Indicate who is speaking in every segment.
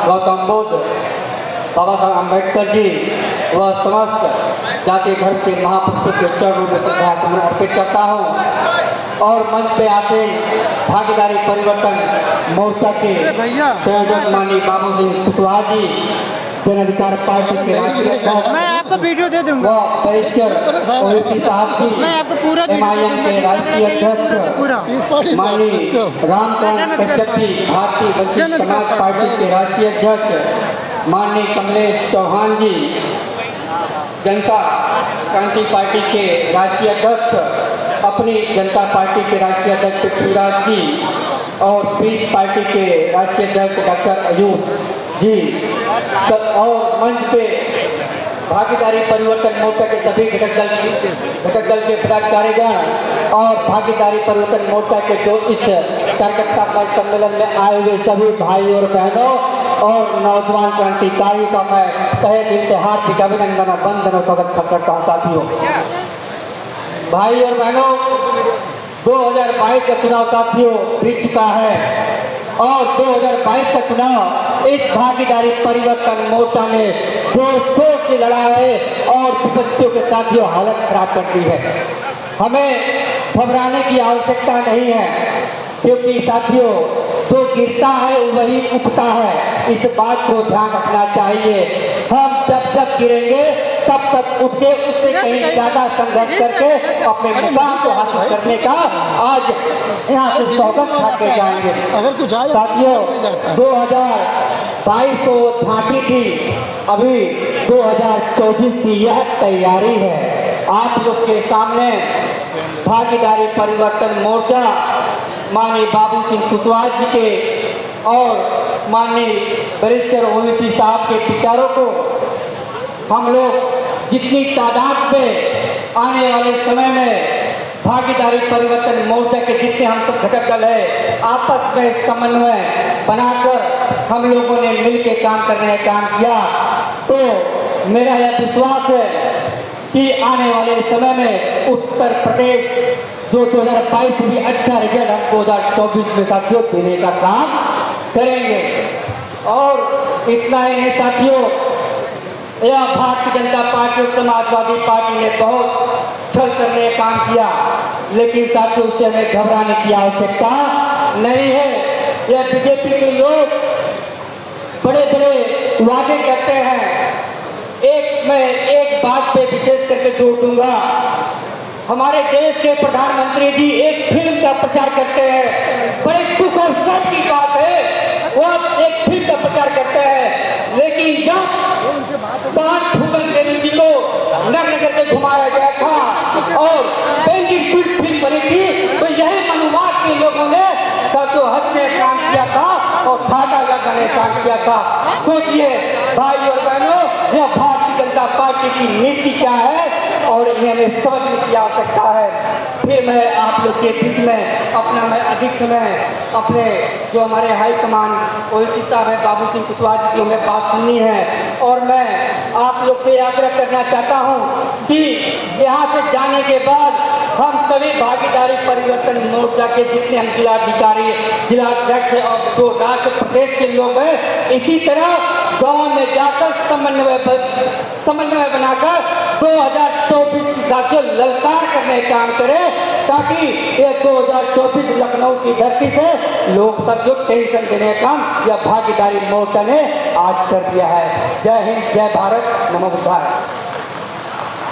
Speaker 1: गौतम बुद्ध, बाबा साहब अम्बेडकर जी व समस्त जाति धर्म के महापुरुषों के चरणों में श्रद्धा अर्पित करता हूँ। और मंच पे आते भागीदारी परिवर्तन मोर्चा के संयोजक माननीय बाबू सिंह कुशवाहा जी, जन अधिकार पार्टी के राष्ट्रीय अध्यक्ष,
Speaker 2: मैं आपको वीडियो दे दूंगा,
Speaker 1: बैरिस्टर ओवैसी साहब जी,
Speaker 2: मैं आपको पूरा
Speaker 1: MIM के राष्ट्रीय अध्यक्ष माननीय रामचंद्र कश्यप जी, भारतीय वंचित समाज पार्टी के राष्ट्रीय अध्यक्ष माननीय कमलेश चौहान जी, जनता क्रांति पार्टी के राष्ट्रीय अध्यक्ष, अपनी जनता पार्टी के राष्ट्रीय अध्यक्ष पृथ्वीराज जी और पीस पार्टी के राष्ट्रीय अध्यक्ष डॉक्टर अयूब जी, और मंच पे भागीदारी परिवर्तन मोर्चा के सभी घटक दल के पदाधिकारीगण और भागीदारी परिवर्तन मोर्चा के जो इस कार्यकर्ता सम्मेलन में आए हुए सभी भाई और बहनों और नौजवान क्रांतिकारी का मैं तहे दिल से हार्दिक अभिनंदन और वंदन और स्वागत करता हूँ। साथियों, भाई और बहनों, 2022 का चुनाव साथियों बीत चुका है और 2022 का चुनाव इस भागीदारी परिवर्तन मोर्चा ने जोर शोर से लड़ा है और विपक्षियों के साथियों हालत खराब कर दी है। हमें घबराने की आवश्यकता नहीं है, क्योंकि साथियों जो गिरता है वही उठता है, इस बात को ध्यान रखना चाहिए। हम जब गिरेंगे तब तक उठ के उससे कहीं ज्यादा संघर्ष करके अपने मुकाम को हासिल करने का आज यहाँ से सौगंध खाते जाएंगे।
Speaker 3: अगर कुछ
Speaker 1: साथियों, 2022 को झांकी थी, अभी 2024 की यह तैयारी है। आप लोग के सामने भागीदारी परिवर्तन मोर्चा माननीय बाबू सिंह कुशवाहा जी के और माननीय बैरिस्टर ओवैसी साहब के विचारों को हम लोग जितनी तादाद में आने वाले समय में भागीदारी परिवर्तन मोर्चा के जितने हम सब घटक दल है आपस में समन्वय बनाकर हम लोगों ने मिलकर काम करने का काम किया, तो मेरा यह विश्वास है कि आने वाले समय में उत्तर प्रदेश जो 2022 में अच्छा रिजल्ट हम 2024 में साथियों देने का काम करेंगे। और इतना ही नहीं साथियों, यह भारतीय जनता पार्टी और समाजवादी पार्टी ने बहुत छल करने का काम किया, लेकिन साथियों उससे हमें घबराने की आवश्यकता नहीं है। यह बीजेपी के लोग बड़े बड़े वादे करते हैं। मैं एक बात पे विशेष करके जोर दूंगा, हमारे देश के प्रधानमंत्री जी एक फिल्म का प्रचार करते हैं, बड़े दुख और शर्म की बात है, वो एक फिल्म का प्रचार करते हैं, लेकिन जब बात भूपेंद्र देवी जी को नग्न करके घुमाया गया था और पेंटिंग फिल्म बनी थी, तो यही मनुवाद के लोगों ने साथियों हटने काम किया था और धागा लगाने काम किया था। सोचिए भाई और बहनों, यह भारतीय जनता पार्टी की नीति क्या है और इन्हें हमें समझने की आवश्यकता है। फिर मैं आप लोग के बीच में मैं अधिक समय अपने जो हमारे हाईकमान ओवैसी साहब है, बाबू सिंह कुशवाहा जी की हमें बात सुननी है, और मैं आप लोग से आग्रह करना चाहता हूं कि यहाँ से जाने के बाद हम सभी भागीदारी परिवर्तन मोर्चा के जितने हम जिलाधिकारी, जिलाध्यक्ष और जो राज्य प्रदेश के लोग हैं, इसी तरह गांव में जाकर समन्वय बनाकर 2024 की साथियों ललकार करने का काम करें, ताकि ये 2024 लखनऊ की धरती से लोग सब जो टेंशन देने का काम यह भागीदारी मोर्चा ने आज कर दिया है। जय हिंद, जय भारत, नमो बुद्धाय।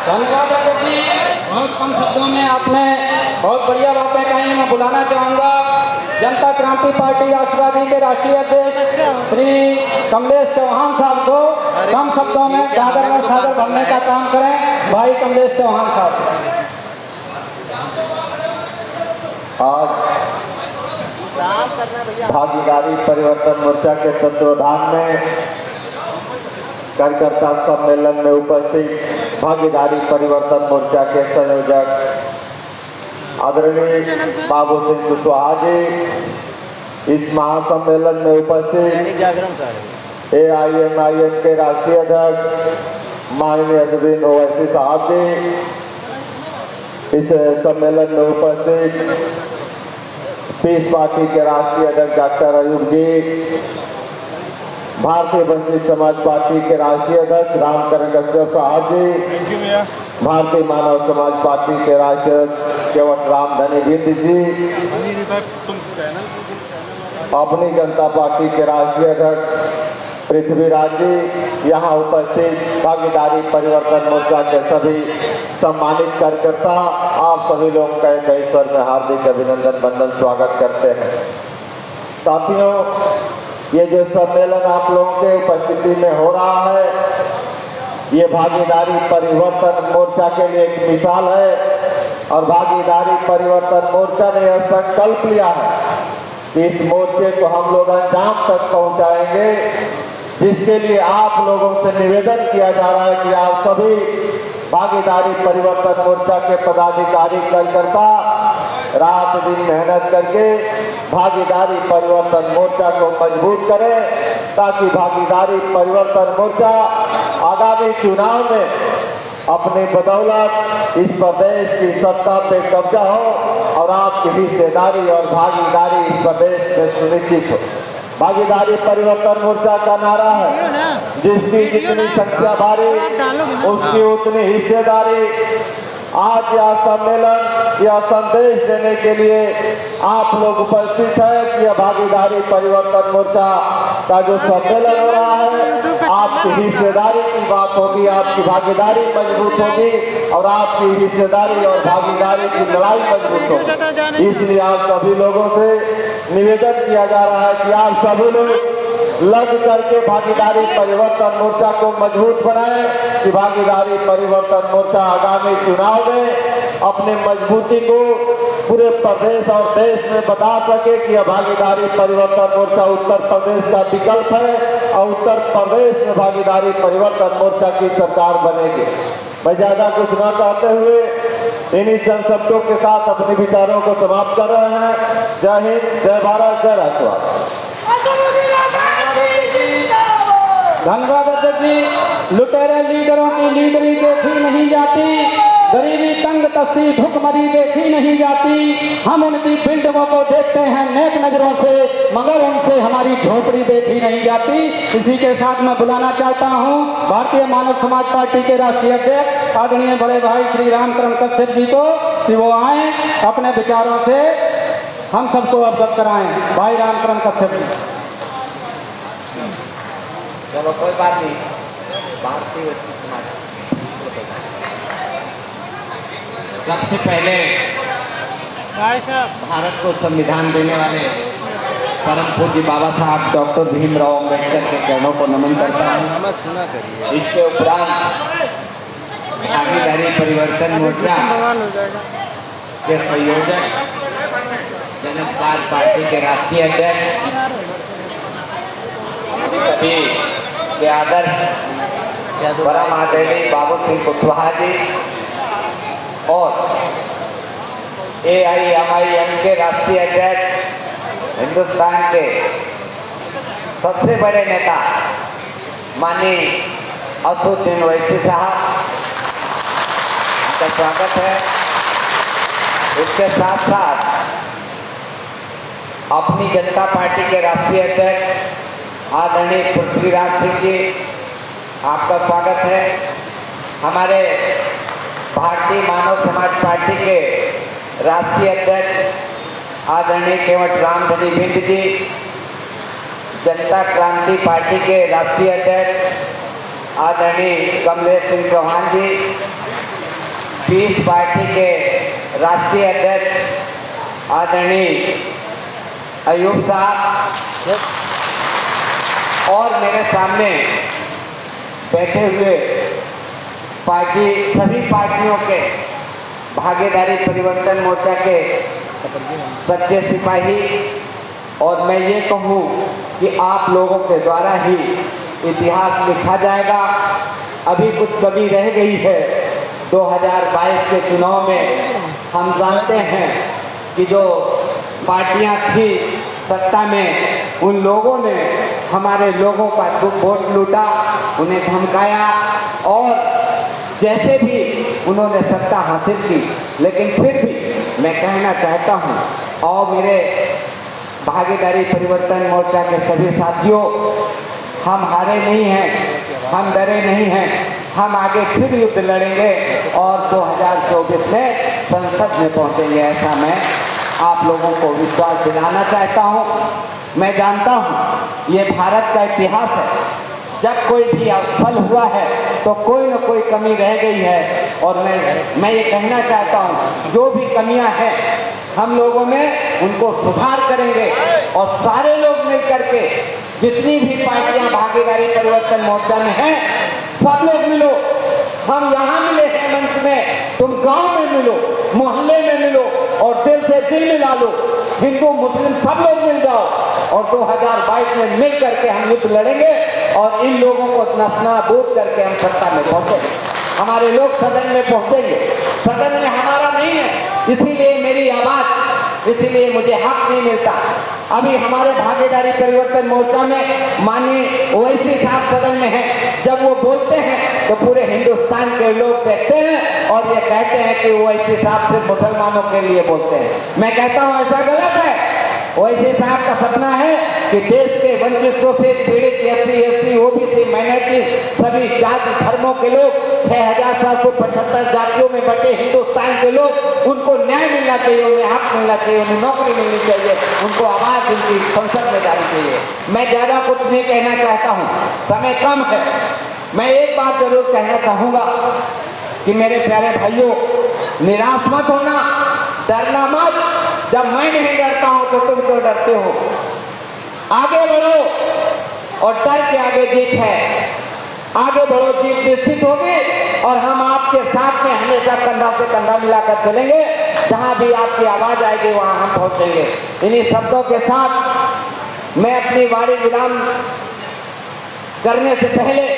Speaker 2: धन्यवाद अध्यक्ष जी, बहुत कम शब्दों में आपने बहुत बढ़िया बातें कही। मैं बुलाना चाहूंगा जनता क्रांति पार्टी राष्ट्रवादी के राष्ट्रीय अध्यक्ष श्री कमलेश चौहान साहब को कम शब्दों में दादर में सादर भरने का काम करें। भाई कमलेश चौहान साहब।
Speaker 4: आज भागीदारी परिवर्तन मोर्चा के तत्वाधान में कार्यकर्ता सम्मेलन में उपस्थित भागीदारी परिवर्तन मोर्चा के संयोजक आदरणीय बाबू सिंह कुशवाहा जी, इस महासम्मेलन में उपस्थित AIMIM के राष्ट्रीय अध्यक्ष माननीय असदुद्दीन ओवैसी साहब जी, इस सम्मेलन में उपस्थित पीस पार्टी के राष्ट्रीय अध्यक्ष डॉक्टर अयूब जी, भारतीय वंचित समाज पार्टी के राष्ट्रीय अध्यक्ष रामकरण कश्यप साहब जी, भारतीय मानव समाज पार्टी के राष्ट्रीय अध्यक्ष केवट राम धनी बिंद जी, अपनी जनता पार्टी के राष्ट्रीय अध्यक्ष पृथ्वीराज जी, यहाँ उपस्थित भागीदारी परिवर्तन मोर्चा के सभी सम्मानित कार्यकर्ता, आप सभी लोग का कई स्वर में हार्दिक अभिनंदन वंदन स्वागत करते हैं। साथियों, ये जो सम्मेलन आप लोगों के उपस्थिति में हो रहा है, ये भागीदारी परिवर्तन मोर्चा के लिए एक मिसाल है और भागीदारी परिवर्तन मोर्चा ने यह संकल्प लिया है कि इस मोर्चे को हम लोग अंजाम तक पहुंचाएंगे, जिसके लिए आप लोगों से निवेदन किया जा रहा है कि आप सभी भागीदारी परिवर्तन मोर्चा के पदाधिकारी कार्यकर्ता रात दिन मेहनत करके भागीदारी परिवर्तन मोर्चा को मजबूत करें, ताकि भागीदारी परिवर्तन मोर्चा आगामी चुनाव में अपनी बदौलत इस प्रदेश की सत्ता पे कब्जा हो और आपकी हिस्सेदारी और भागीदारी इस प्रदेश में सुनिश्चित हो। भागीदारी परिवर्तन मोर्चा का नारा है, जिसकी जितनी संख्या भारी उसकी उतनी हिस्सेदारी। आज यह सम्मेलन यह संदेश देने के लिए आप लोग उपस्थित हैं कि यह भागीदारी परिवर्तन मोर्चा का जो सम्मेलन हो रहा है, आपकी हिस्सेदारी की बात होगी, आपकी भागीदारी मजबूत होगी और आपकी हिस्सेदारी और भागीदारी की लड़ाई मजबूत होगी। इसलिए आप सभी लोगों से निवेदन किया जा रहा है कि आप सभी लोग लग करके भागीदारी परिवर्तन मोर्चा को मजबूत बनाएं, कि भागीदारी परिवर्तन मोर्चा आगामी चुनाव में अपने मजबूती को पूरे प्रदेश और देश में बता सके कि यह भागीदारी परिवर्तन मोर्चा उत्तर प्रदेश का विकल्प है और उत्तर प्रदेश में भागीदारी परिवर्तन मोर्चा की सरकार बनेगी। मैं ज्यादा कुछ न कहते हुए इन्हीं चंद शब्दों के साथ अपने विचारों को समाप्त कर रहे हैं। जय हिंद, जय भारत, जय राष्ट्रवाद।
Speaker 2: धन्यवाद अध्यक्ष जी। लुटेरे लीडरों की लीडरी देखी नहीं जाती, गरीबी तंग तस्ती भुखमरी देखी नहीं जाती। हम उनकी बिल्डिंगों को देखते हैं नेक नजरों से, मगर उनसे हमारी झोपड़ी देखी नहीं जाती। इसी के साथ मैं बुलाना चाहता हूं भारतीय मानव समाज पार्टी के राष्ट्रीय अध्यक्ष आदरणीय बड़े भाई श्री रामकरण कश्यप जी को, कि वो आए अपने विचारों से हम सबको अवगत कराएं। भाई रामकरण कश्यप जी।
Speaker 1: चलो कोई बात नहीं। भारतीय समाज सबसे पहले भारत को संविधान देने वाले परम पूज्य बाबा साहब डॉक्टर भीमराव अम्बेडकर के चरणों को नमन करता हूँ। इसके उपरांत भागीदारी परिवर्तन मोर्चा के संयोजक जनता पार्टी के राष्ट्रीय अध्यक्ष सभी के आदर्श परम आदरणीय बाबू सिंह कुशवाहा जी और AIMIM के राष्ट्रीय अध्यक्ष हिंदुस्तान के सबसे बड़े नेता माननीय असदुद्दीन ओवैसी साहब का स्वागत है। इसके साथ साथ अपनी जनता पार्टी के राष्ट्रीय अध्यक्ष आदरणीय पृथ्वीराज सिंह जी, आपका स्वागत है। हमारे भारतीय मानव समाज पार्टी के राष्ट्रीय अध्यक्ष आदरणीय केवट राम धनी बिंद जी, जनता क्रांति पार्टी के राष्ट्रीय अध्यक्ष आदरणीय कमलेश सिंह चौहान जी, पीस पार्टी के राष्ट्रीय अध्यक्ष आदरणीय अयूब साहब और मेरे सामने बैठे हुए सभी पार्टियों के भागीदारी परिवर्तन मोर्चा के सच्चे सिपाही। और मैं ये कहूँ कि आप लोगों के द्वारा ही इतिहास लिखा जाएगा। अभी कुछ कमी रह गई है। 2022 के चुनाव में हम जानते हैं कि जो पार्टियां थी सत्ता में, उन लोगों ने हमारे लोगों का वोट लूटा, उन्हें धमकाया और जैसे भी उन्होंने सत्ता हासिल की। लेकिन फिर भी मैं कहना चाहता हूं, और मेरे भागीदारी परिवर्तन मोर्चा के सभी साथियों, हम हारे नहीं हैं, हम डरे नहीं हैं, हम आगे फिर युद्ध लड़ेंगे और 2024 में संसद में पहुंचेंगे, ऐसा मैं आप लोगों को विश्वास दिलाना चाहता हूं। मैं जानता हूं ये भारत का इतिहास है, जब कोई भी असफल हुआ है तो कोई न कोई कमी रह गई है, और मैं ये कहना चाहता हूं जो भी कमियां हैं हम लोगों में उनको सुधार करेंगे, और सारे लोग मिलकर के जितनी भी पार्टियां भागीदारी परिवर्तन मोर्चा में हैं सब लोग मिलो। हम यहाँ मिले हैं मंच में, तुम गांव में मिलो, मोहल्ले में मिलो और दिल से दिल मिला लो, हिंदू मुस्लिम सब लोग मिल जाओ और 2022 में मिल करके हम युद्ध लड़ेंगे और इन लोगों को नस्तानाबूद करके हम सत्ता में पहुंचेंगे। हमारे लोग सदन में पहुंचेंगे, सदन में हमारा नहीं है, इसीलिए मेरी आवाज, इसीलिए मुझे हक नहीं मिलता। अभी हमारे भागीदारी परिवर्तन मोर्चा में माननीय ओवैसी साहब सदन में हैं, जब वो बोलते हैं तो पूरे हिंदुस्तान के लोग देखते हैं और ये कहते हैं कि ओवैसी साहब सिर्फ मुसलमानों के लिए बोलते हैं। मैं कहता हूं ऐसा गलत है। ओवैसी साहब का सपना है कि देश के वंचित शोषित पीड़ित SC, OBC, माइनॉरिटी सभी जाति धर्मों के लोग 6,775 जातियों में बटे हिंदुस्तान के लोग, उनको न्याय मिलना चाहिए, उन्हें हक मिलना चाहिए, उन्हें नौकरी मिलनी चाहिए, उनको आवाज उनकी संसद में जानी चाहिए। मैं ज्यादा कुछ नहीं कहना चाहता हूँ, समय कम है। मैं एक बात जरूर कहना चाहूंगा कि मेरे प्यारे भाइयों, निराश मत होना, डरना मत। जब मैं नहीं डरता हूं तो तुम क्यों डरते हो? आगे बढ़ो और डर के आगे जीत है। आगे बढ़ो, जीत निश्चित होगी और हम आपके साथ में हमेशा कंधा से कंधा मिलाकर चलेंगे। जहां भी आपकी आवाज आएगी वहां हम पहुंचेंगे। इन्हीं शब्दों के साथ मैं अपनी वाणी विराम करने से पहले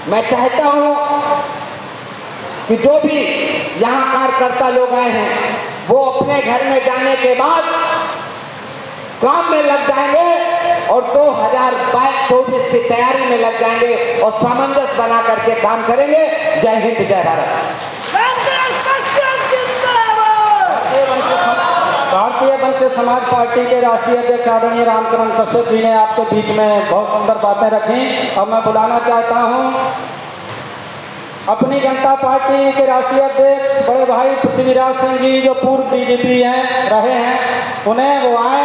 Speaker 1: मैं चाहता हूं कि जो भी यहां कार्यकर्ता लोग आए हैं वो अपने घर में जाने के बाद काम में लग जाएंगे और 2024 की तैयारी में लग जाएंगे और सामंजस्य बना करके काम करेंगे। जय हिंद, जय भारत।
Speaker 2: भारतीय वंचित समाज पार्टी के राष्ट्रीय अध्यक्ष आदरणीय रामचरण कश्यप जी ने आपके बीच में बहुत सुंदर बातें रखी। अब मैं बुलाना चाहता हूं अपनी जनता पार्टी के राष्ट्रीय अध्यक्ष बड़े भाई पृथ्वीराज सिंह जी, जो पूर्व DGP रहे हैं, उन्हें वो आए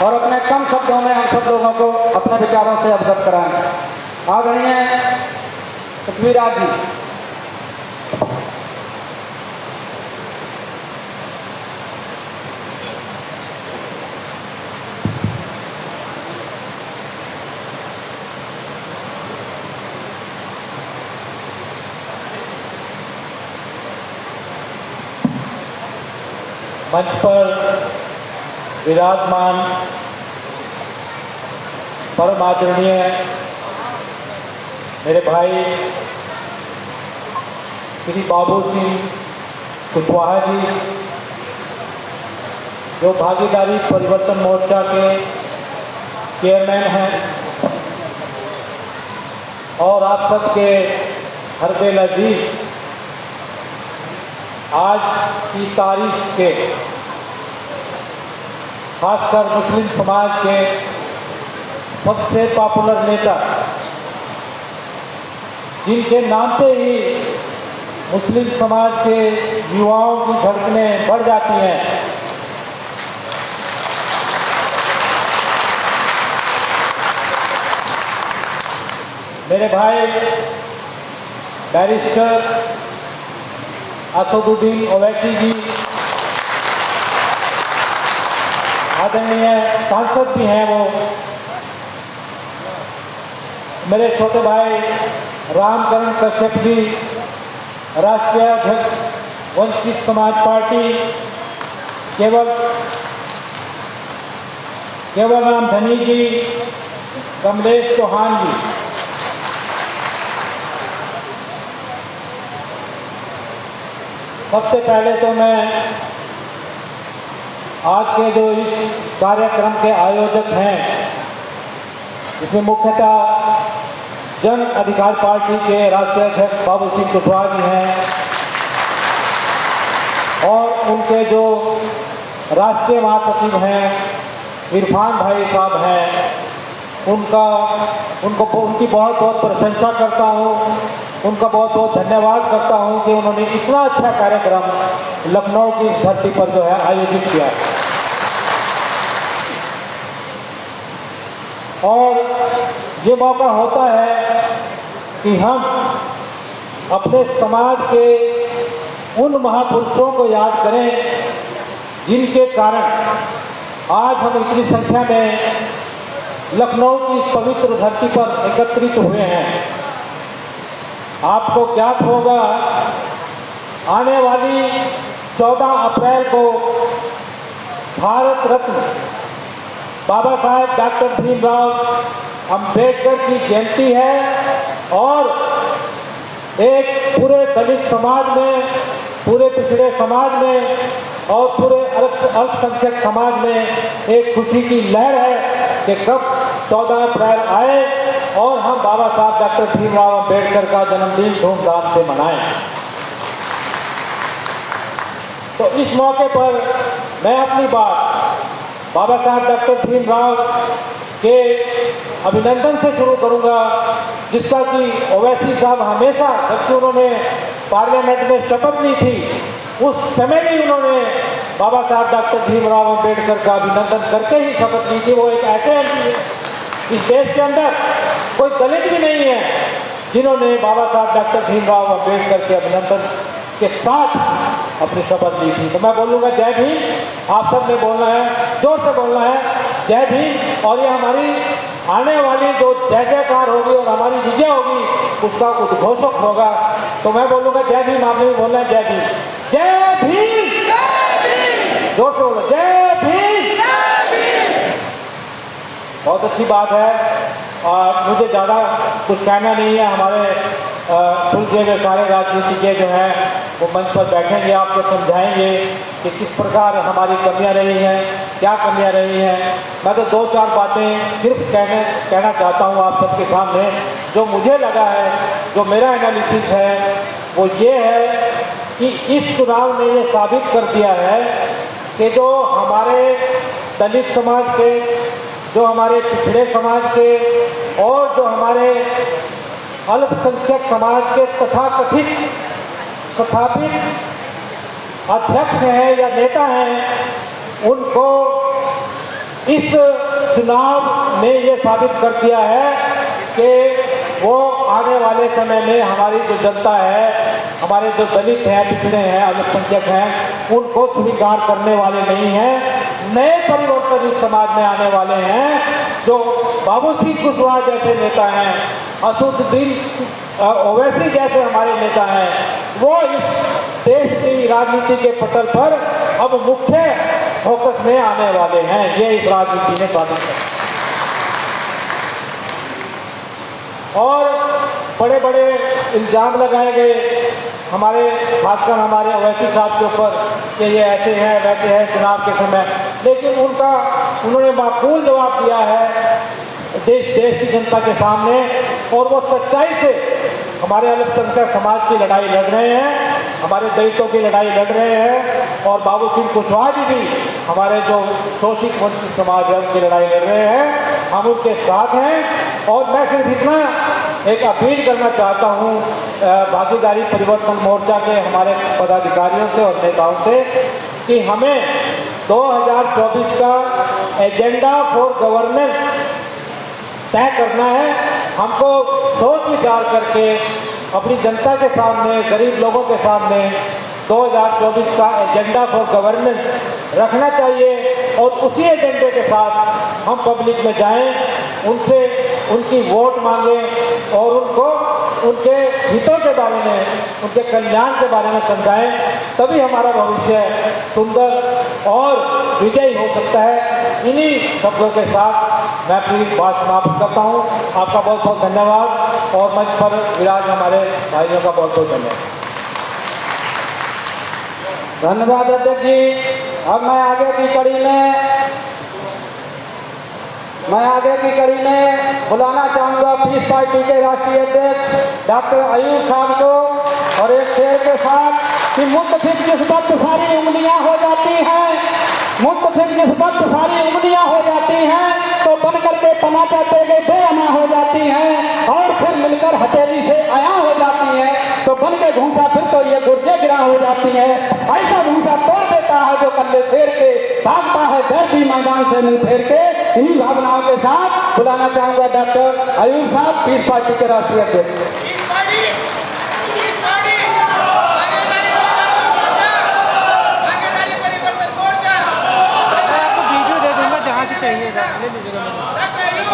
Speaker 2: और अपने कम शब्दों में हम सब लोगों को अपने विचारों से अवगत कराएं। आदरणीय पृथ्वीराज जी।
Speaker 3: मंच पर विराजमान परम आदरणीय मेरे भाई श्री बाबू सिंह कुशवाहा जी, जो भागीदारी परिवर्तन मोर्चा के चेयरमैन हैं, और आप सबके हरदिल अजीज, आज की तारीख के खासकर मुस्लिम समाज के सबसे पॉपुलर नेता, जिनके नाम से ही मुस्लिम समाज के युवाओं की धड़कनें बढ़ जाती हैं, मेरे भाई बैरिस्टर असदुद्दीन ओवैसी जी, आदरणीय सांसद भी हैं वो, मेरे छोटे भाई रामचरण कश्यप जी, राष्ट्रीय अध्यक्ष वंचित समाज पार्टी, केवल राम धनी जी, कमलेश चौहान जी, सबसे पहले तो मैं आज के जो इस कार्यक्रम के आयोजक हैं, इसमें मुख्यतः जन अधिकार पार्टी के राष्ट्रीय अध्यक्ष बाबू सिंह कुशवाहा जी हैं और उनके जो राष्ट्रीय महासचिव हैं इरफान भाई साहब हैं, उनकी बहुत बहुत प्रशंसा करता हूँ, उनका बहुत बहुत धन्यवाद करता हूँ कि उन्होंने इतना अच्छा कार्यक्रम लखनऊ की इस धरती पर जो है आयोजित किया। और ये मौका होता है कि हम अपने समाज के उन महापुरुषों को याद करें जिनके कारण आज हम इतनी संख्या में लखनऊ की इस पवित्र धरती पर एकत्रित हुए हैं। आपको ज्ञात होगा, आने वाली 14 अप्रैल को भारत रत्न बाबा साहेब डॉक्टर भीमराव अंबेडकर की जयंती है और एक पूरे दलित समाज में, पूरे पिछड़े समाज में और पूरे अल्पसंख्यक समाज में एक खुशी की लहर है कि कब 14 अप्रैल आए और हम बाबा साहब डॉक्टर भीमराव अंबेडकर का जन्मदिन धूमधाम से मनाएं। तो इस मौके पर मैं अपनी बात बाबा साहब डॉक्टर भीमराव के अभिनंदन से शुरू करूंगा, जिसका कि ओवैसी साहब हमेशा, जबकि उन्होंने पार्लियामेंट में शपथ ली थी, उस समय भी उन्होंने बाबा साहब डॉक्टर भीमराव अंबेडकर का अभिनंदन करके ही शपथ ली थी। वो एक ऐसे एमपी है, इस देश के अंदर कोई दलित भी नहीं है जिन्होंने बाबा साहब डॉक्टर भीमराव अंबेडकर के अभिनंदन के साथ अपनी शपथ ली थी। तो मैं बोलूँगा जय भीम, आप सब ने बोलना है, जोर से बोलना है जय भीम। और ये हमारी आने वाली जो जय जयकार होगी और हमारी विजय होगी उसका उद्घोषक होगा। तो मैं बोलूँगा जय भीम, आपने भी बोलना है जय भीम, जय भीम, जोर से बोलो जय भीम। बहुत अच्छी बात है और मुझे ज़्यादा कुछ कहना नहीं है। हमारे सुलझे हुए सारे राजनीतिज्ञ जो हैं वो मंच पर बैठेंगे, आपको समझाएंगे कि किस प्रकार हमारी कमियां रही हैं, क्या कमियां रही हैं। मैं तो 2-4 बातें सिर्फ कहना चाहता हूं आप सबके सामने। जो मुझे लगा है, जो मेरा एनालिसिस है वो ये है कि इस चुनाव ने ये साबित कर दिया है कि जो हमारे दलित समाज के, जो हमारे पिछड़े समाज के और जो हमारे अल्पसंख्यक समाज के तथाकथित स्थापित अध्यक्ष हैं या नेता हैं, उनको इस चुनाव ने ये साबित कर दिया है कि वो आने वाले समय में हमारी जो जनता है, हमारे जो दलित हैं, पिछड़े हैं, अल्पसंख्यक हैं, उनको स्वीकार करने वाले नहीं हैं। नए परिवर्तन इस समाज में आने वाले हैं। जो बाबू सिंह कुशवाहा जैसे नेता हैं, असदुद्दीन ओवैसी जैसे हमारे नेता हैं, वो इस देश की राजनीति के पटल पर अब मुख्य फोकस में आने वाले हैं। ये इस राजनीति ने साबित किया। और बड़े बड़े इल्जाम लगाए गए हमारे, खासकर हमारे ओवैसी साहब के ऊपर कि ये ऐसे हैं वैसे हैं चुनाव के समय, लेकिन उन्होंने माकूल जवाब दिया है देश की जनता के सामने और वो सच्चाई से हमारे अल्पसंख्यक समाज की लड़ाई लड़ रहे हैं, हमारे दलितों की लड़ाई लड़ रहे हैं और बाबू सिंह कुशवाहा जी भी हमारे जो शोषित वंचित समाज है उनकी लड़ाई लड़ रहे हैं। हम उनके साथ हैं और मैं सिर्फ इतना एक अपील करना चाहता हूँ भागीदारी परिवर्तन मोर्चा के हमारे पदाधिकारियों से और नेताओं से कि हमें 2024 का एजेंडा फॉर गवर्नेंस तय करना है। हमको सोच विचार करके अपनी जनता के सामने, गरीब लोगों के सामने 2024 का एजेंडा फॉर गवर्नेंस रखना चाहिए और उसी एजेंडे के साथ हम पब्लिक में जाएं, उनसे उनकी वोट मांगें और उनको उनके हितों के बारे में, उनके कल्याण के बारे में समझाएं। तभी हमारा भविष्य सुंदर और विजयी हो सकता है। इन्हीं शब्दों के साथ मैं अपनी बात समाप्त करता हूँ। आपका बहुत बहुत धन्यवाद और मंच पर विराज हमारे भाइयों का बहुत बहुत धन्यवाद।
Speaker 2: धन्यवाद अध्यक्ष जी। अब मैं आगे की कड़ी में बुलाना चाहूँगा पीस पार्टी के राष्ट्रीय अध्यक्ष डॉक्टर अयूब साहब को और एक शेर के साथ कि मुक्त फिर किस वक्त सारी उंगलियां हो जाती हैं मुक्त फिर जिस वक्त सारी उंगलियां हो जाती हैं तो बन करके तमाचा देगे बेअमा हो जाती हैं, और फिर मिलकर हथेली से आया हो जाती हैं, तो बन के घूसा फिर तो ये गुर्जे गिरा हो जाती है। ऐसा घूसा तोड़ देता है जो कल्ले फेर के भागता है दर्दी मैदान से मुंह फेर के। इन्हीं भावनाओं के साथ बुलाना चाहूंगा डॉक्टर अयूब साहब, पीस पार्टी के राष्ट्रीय अध्यक्ष।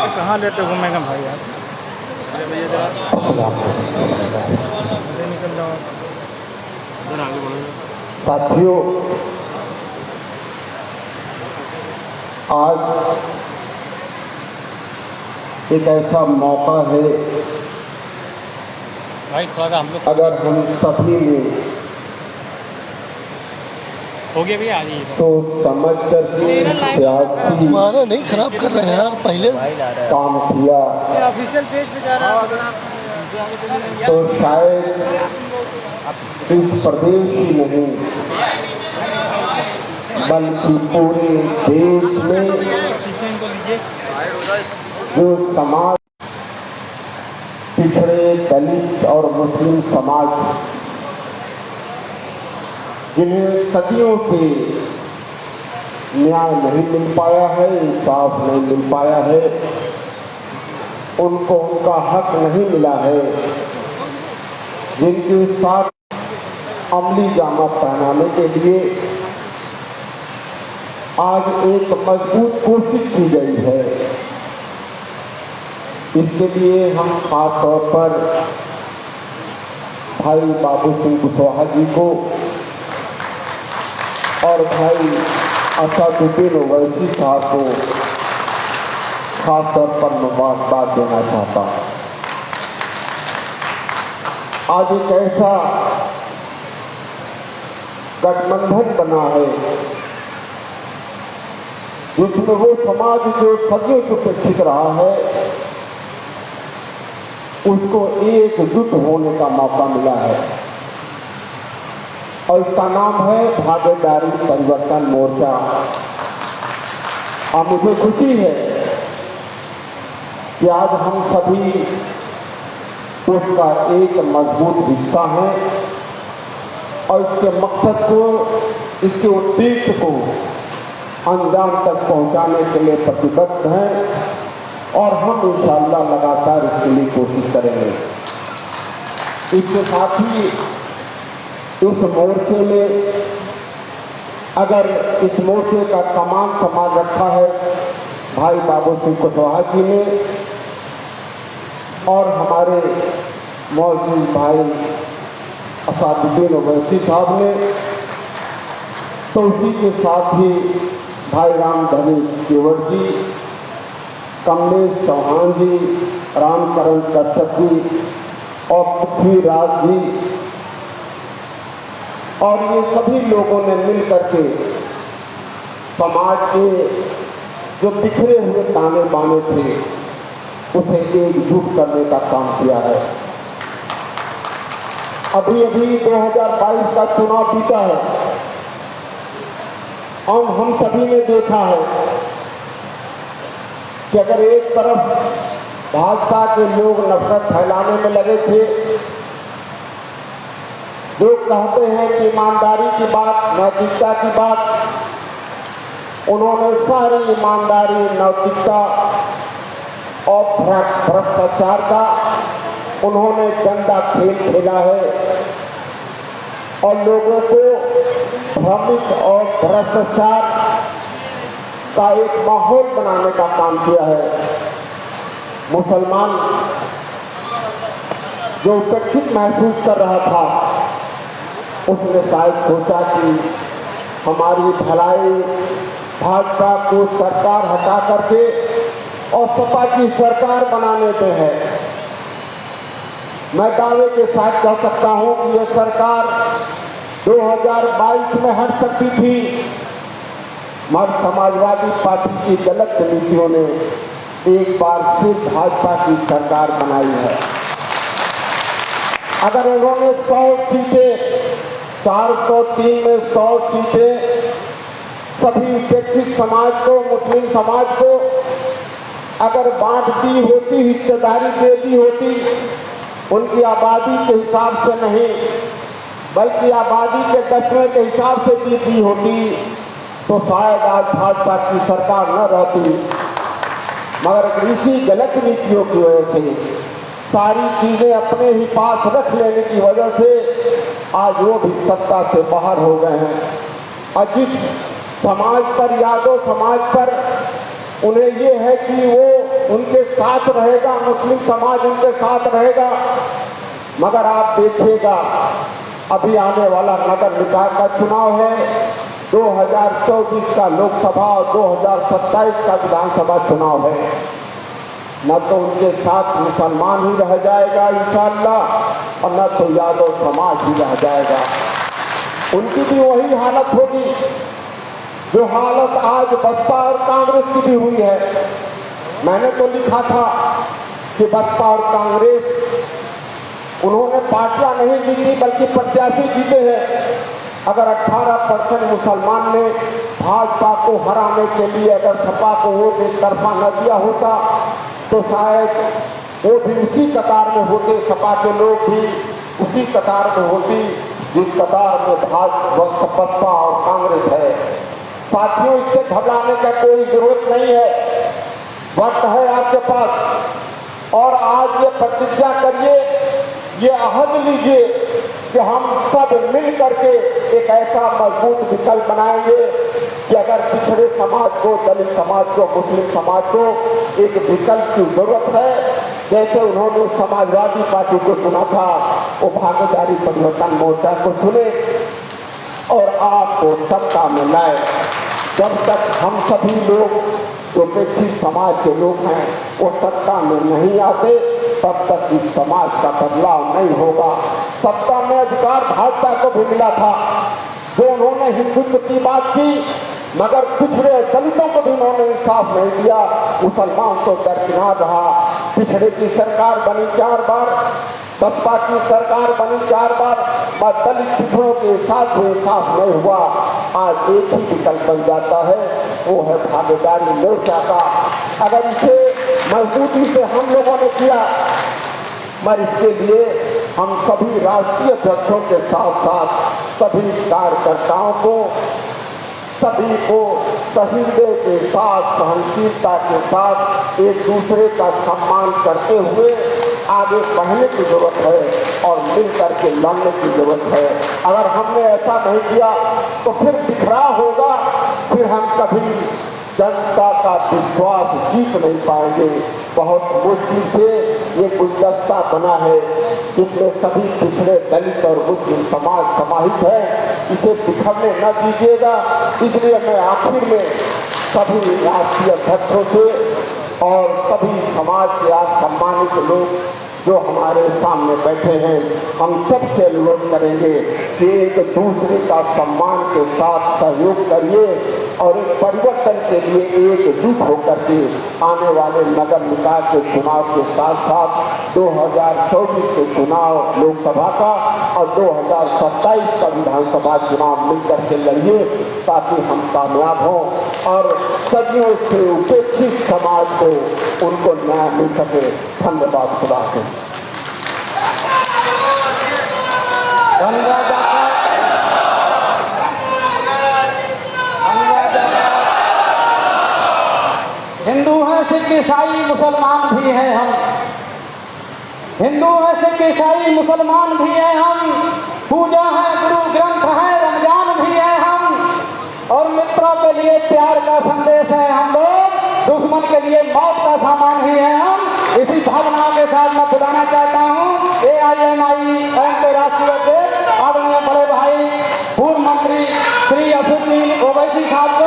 Speaker 3: कहाँ लेते घूमेगा भाई आप? निकल जाओ।
Speaker 4: साथियों, आज एक ऐसा मौका है,
Speaker 3: भाई थोड़ा हम लोग
Speaker 4: अगर हम सभी ने
Speaker 3: हो गया भैया आज
Speaker 4: तो समझ कर सियासी
Speaker 5: तुम्हारा नहीं खराब कर रहे हैं यार, पहले
Speaker 4: काम किया
Speaker 3: ऑफिशियल पेज पे जा रहा है
Speaker 4: तो शायद इस प्रदेश ही नहीं बल्कि पूरे देश में जो समाज पिछड़े दलित और मुस्लिम समाज जिन्हें सदियों से न्याय नहीं मिल पाया है, इंसाफ नहीं मिल पाया है, उनको उनका हक नहीं मिला है, जिनके साथ अमली जामा पहनाने के लिए आज एक मजबूत कोशिश की गई है। इसके लिए हम खास तौर पर भाई बाबू सिंह कुशवाहा जी को और भाई असादुद्दीन ओवैसी साहब को खास तौर पर मुबारकबाद देना चाहता हूँ। आज एक ऐसा गठबंधन बना है जिसमें वो समाज जो सदियों से उपेक्षित रहा है उसको एकजुट होने का मौका मिला है, और इसका नाम है भागीदारी परिवर्तन मोर्चा। और मुझे खुशी है कि आज हम सभी उसका एक मजबूत हिस्सा हैं और इसके मकसद को, इसके उद्देश्य को अंजाम तक पहुंचाने के लिए प्रतिबद्ध हैं, और हम इंशाअल्लाह लगातार इसके लिए कोशिश करेंगे। इसके साथ ही इस मोर्चे में, अगर इस मोर्चे का कमान संभाल रखा है भाई बाबू सिंह कुशवाहा जी ने और हमारे मौजूद भाई असादुद्दीन ओवैसी साहब ने, तो उसी के साथ ही भाई रामधनी केवट जी, कमलेश चौहान जी, रामकरण कश्यप जी और पृथ्वीराज जी, और ये सभी लोगों ने मिल करके समाज के जो बिखरे हुए ताने बाने थे उसे एकजुट करने का काम किया है। अभी अभी 2022 का चुनाव बीता है और हम सभी ने देखा है कि अगर एक तरफ भाजपा के लोग नफरत फैलाने में लगे थे, जो कहते हैं कि ईमानदारी की बात, नैतिकता की बात, उन्होंने सारी ईमानदारी, नैतिकता और भ्रष्टाचार का उन्होंने गंदा खेल खेला है और लोगों को भ्रमित और भ्रष्टाचार का एक माहौल बनाने का काम किया है। मुसलमान जो उपेक्षित महसूस कर रहा था, उसने शायद सोचा कि हमारी भलाई भाजपा को सरकार हटा करके और सपा की सरकार बनाने पे है। मैं दावे के साथ कह सकता हूं कि यह सरकार 2022 में हट सकती थी, मगर समाजवादी पार्टी की गलत नीतियों ने एक बार फिर भाजपा की सरकार बनाई है। अगर उन्होंने 100 सीटें, 403 में 100 सीटें
Speaker 3: सभी उपेक्षित समाज को, मुस्लिम समाज को अगर बांट दी होती, हिस्सेदारी दे दी होती, उनकी आबादी के हिसाब से नहीं बल्कि आबादी के दसवें के हिसाब से दी होती तो शायद आज भाजपा की सरकार न रहती। मगर इसी गलत नीतियों की वजह से, सारी चीजें अपने ही पास रख लेने की वजह से आज वो भी सत्ता से बाहर हो गए हैं। और जिस समाज पर, यादव समाज पर उन्हें ये है कि वो उनके साथ रहेगा, मुस्लिम समाज उनके साथ रहेगा, मगर आप देखिएगा अभी आने वाला नगर निकाय का चुनाव है, 2024 का लोकसभा और 2027 का विधानसभा चुनाव है। न तो उनके साथ मुसलमान ही रह जाएगा इंशाअल्लाह और न तो यादव समाज ही रह जाएगा। उनकी भी वही हालत होगी जो हालत आज बसपा और कांग्रेस की भी हुई है। मैंने तो लिखा था कि बसपा और कांग्रेस, उन्होंने पार्टियां नहीं जीती बल्कि प्रत्याशी जीते हैं। अगर 18% मुसलमान ने भाजपा को हराने के लिए अगर सपा को वोट एक तरफा न दिया होता तो शायद वो भी उसी कतार में होते, सपा के लोग भी उसी कतार में होती जिस कतार में बसपा और कांग्रेस है। साथियों, इससे घबराने का कोई जरूरत नहीं है, वक्त है आपके पास और आज ये प्रतिज्ञा करिए, ये अहद लीजिए कि हम सब मिल करके एक ऐसा मजबूत विकल्प बनाएंगे कि अगर पिछड़े समाज को, दलित समाज को, मुस्लिम समाज को एक विकल्प की जरूरत है, जैसे उन्होंने समाजवादी पार्टी को चुना था, वो भागीदारी परिवर्तन मोर्चा को चुने और आपको सत्ता में लाए। जब तक हम सभी लोग जो उपेक्षित समाज के लोग हैं वो सत्ता में नहीं आते, तब तक इस समाज का बदलाव नहीं होगा। सत्ता में अधिकार भाजपा को भी मिला था, जो उन्होंने हिंदुत्व की बात की, मगर पिछड़े दलितों को भी उन्होंने इंसाफ नहीं दिया। मुसलमान तो दरकिनार रहा। पिछड़े की सरकार बनी 4 बार, बसपा की सरकार बनी 4 बार, पर दलित पिछड़ों के साथ भी इंसाफ नहीं हुआ। आज एक ही विकल्प बन जाता है, वो है भागीदारी मोर्चा का। अगर इसे मजबूती से हम लोगों ने किया, मगर इसके लिए हम सभी राष्ट्रीय अध्यक्षों के साथ साथ सभी कार्यकर्ताओं को, सभी को सहीदे के साथ, सहनशीलता के साथ एक दूसरे का सम्मान करते हुए आगे बढ़ने की जरूरत है और मिल करके लड़ने की जरूरत है। अगर हमने ऐसा नहीं किया तो फिर बिखराव होगा, फिर हम कभी जनता का विश्वास जीत नहीं पाएंगे। बहुत मुश्किल से ये गुलदस्ता बना है जिसमें सभी पिछड़े दलित और मुस्लिम समाज समाहित है, इसे बिखरने न दीजिएगा। इसलिए मैं आखिर में सभी राष्ट्रीय अध्यक्षों से और सभी समाज के आज सम्मानित लोग जो हमारे सामने बैठे हैं, हम सबसे अनुरोध करेंगे कि एक दूसरे का सम्मान के साथ सहयोग करिए और एक परिवर्तन के लिए एकजुट होकर के आने वाले नगर निकाय के चुनाव के साथ साथ 2024 के चुनाव लोकसभा का और 2027 का विधानसभा चुनाव मिलकर के लड़िए, ताकि हम कामयाब हों और सदियों से उपेक्षित समाज को उनको न्याय मिल सके। धन्यवाद। खुदा हाफिज़।
Speaker 2: धन्यवाद। हिंदू हैं, सिख ईसाई मुसलमान भी हैं हम। हिंदू हैं, सिख ईसाई मुसलमान भी हैं हम। पूजा है, गुरु ग्रंथ है, रमजान भी है हम। और मित्रों के लिए प्यार का संदेश है हम लोग, दुश्मन के लिए मौत का सामान ही है हम। इसी भावनाओं के साथ मैं बुलाना चाहता हूँ AIMIM के राष्ट्रीय अध्यक्ष आदरणीय बड़े भाई पूर्व मंत्री श्री असुद्दीन ओवैसी साहब को।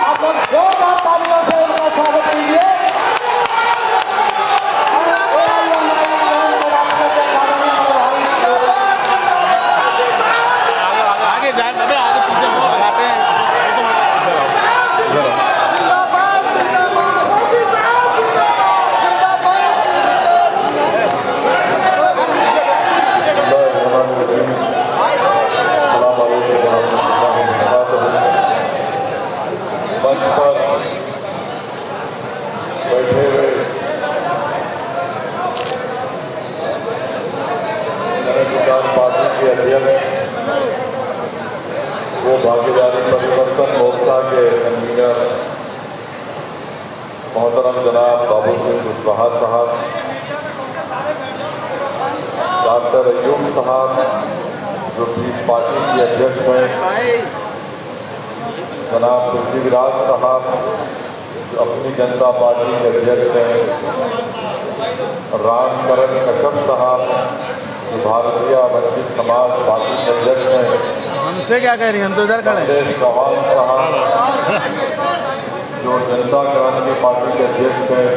Speaker 2: आप लोग जोरदार तालियों से उनका स्वागत कीजिए।
Speaker 6: आगे जाए, आगे पीछे लगाते हैं।
Speaker 7: अध्यक्ष, वो भागीदारी परिवर्तन मोर्चा के कन्वीनर मोहतरम जनाब बाबू सिंह कुशवाहा साहब, डॉक्टर अयूब साहब जो पीस पार्टी के अध्यक्ष हैं, जनाब पृथ्वीराज साहब जो अपनी जनता पार्टी के अध्यक्ष हैं, रामकरण कश्यप साहब जो भारतीय वंचित समाज पार्टी के अध्यक्ष हैं,
Speaker 6: हमसे क्या कह रही हैं, हम तो इधर खड़े हैं।
Speaker 7: संदेश चौहान साहब जो जनता क्रांति पार्टी के अध्यक्ष हैं,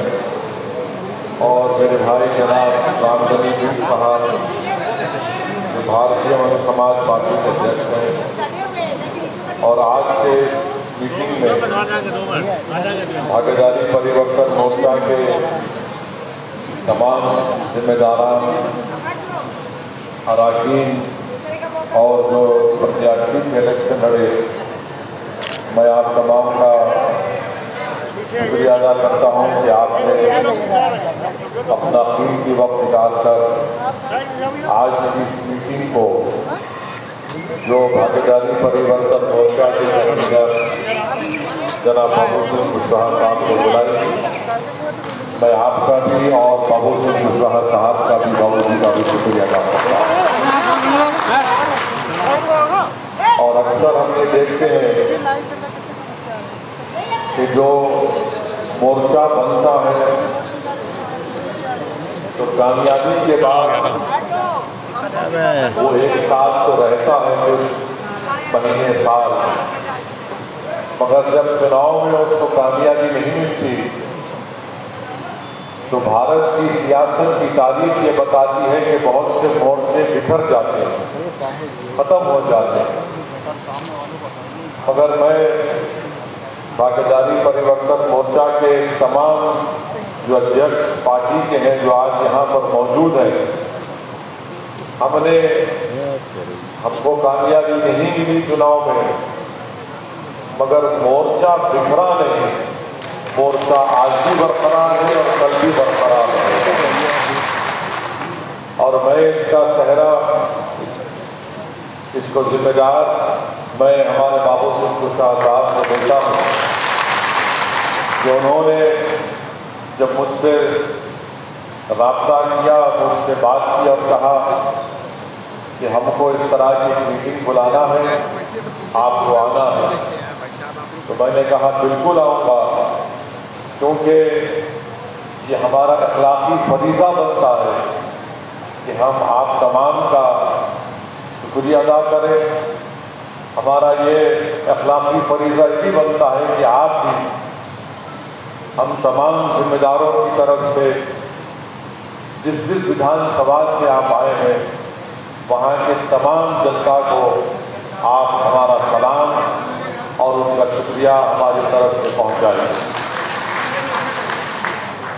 Speaker 7: और मेरे भाई जनाब रामगनी सिंह साहब जो भारतीय वंचित समाज पार्टी के अध्यक्ष हैं। और आज के मीटिंग में भागीदारी परिवर्तन मोर्चा के तमाम जिम्मेदारान, अरकान और जो प्रत्याशी के इलेक्शन लड़े, मैं आप तमाम का शुक्रिया अदा करता हूं कि आपने अपना कीमती वक्त निकालकर आज की इस मीटिंग को, जो भागीदारी परिवर्तन मोर्चा के कन्वीनर जनाब बाबू सिंह कुशवाहा साहब को बुलाई। मैं आपका भी और बाबू सिंह कुशवाहा साहब का भी, बाबू जी का भी शुक्रिया अदा करता हूँ। और अक्सर हम ये देखते हैं कि जो मोर्चा बनता है तो कामयाबी के बाद वो एक साथ तो रहता है, कुछ महीने साल, मगर जब चुनाव में उसको कामयाबी नहीं मिलती तो भारत की सियासत की तारीख ये बताती है कि बहुत से मोर्चे बिखर जाते हैं, खत्म हो जाते हैं। मगर मैं भागीदारी परिवर्तन मोर्चा के तमाम जो अध्यक्ष पार्टी के हैं जो आज यहाँ पर मौजूद हैं, हमको कामयाबी नहीं मिली चुनाव में, मगर मोर्चा बिखरा नहीं, मोर्चा आज भी बरकरार है और कल भी बरकरार है। और मैं इसका सहरा, इसको जिम्मेदार मैं हमारे बाबू सिंह कुशवाहा साहब को देता हूँ कि उन्होंने जब मुझसे राब्ता किया, मुझसे बात की और कहा कि हमको इस तरह की एक मीटिंग बुलाना है, आपको आना है, तो मैंने कहा बिल्कुल आऊँगा, क्योंकि ये हमारा अखलाकी फरीज़ा बनता है कि हम आप तमाम का शुक्रिया अदा करें। हमारा ये अखलाकी फरीज़ा ही बनता है कि आप भी हम तमाम जिम्मेदारों की तरफ से जिस विधानसभा से आप आए हैं, वहाँ के तमाम जनता को आप हमारा सलाम और उनका शुक्रिया हमारी तरफ से पहुँचाएं।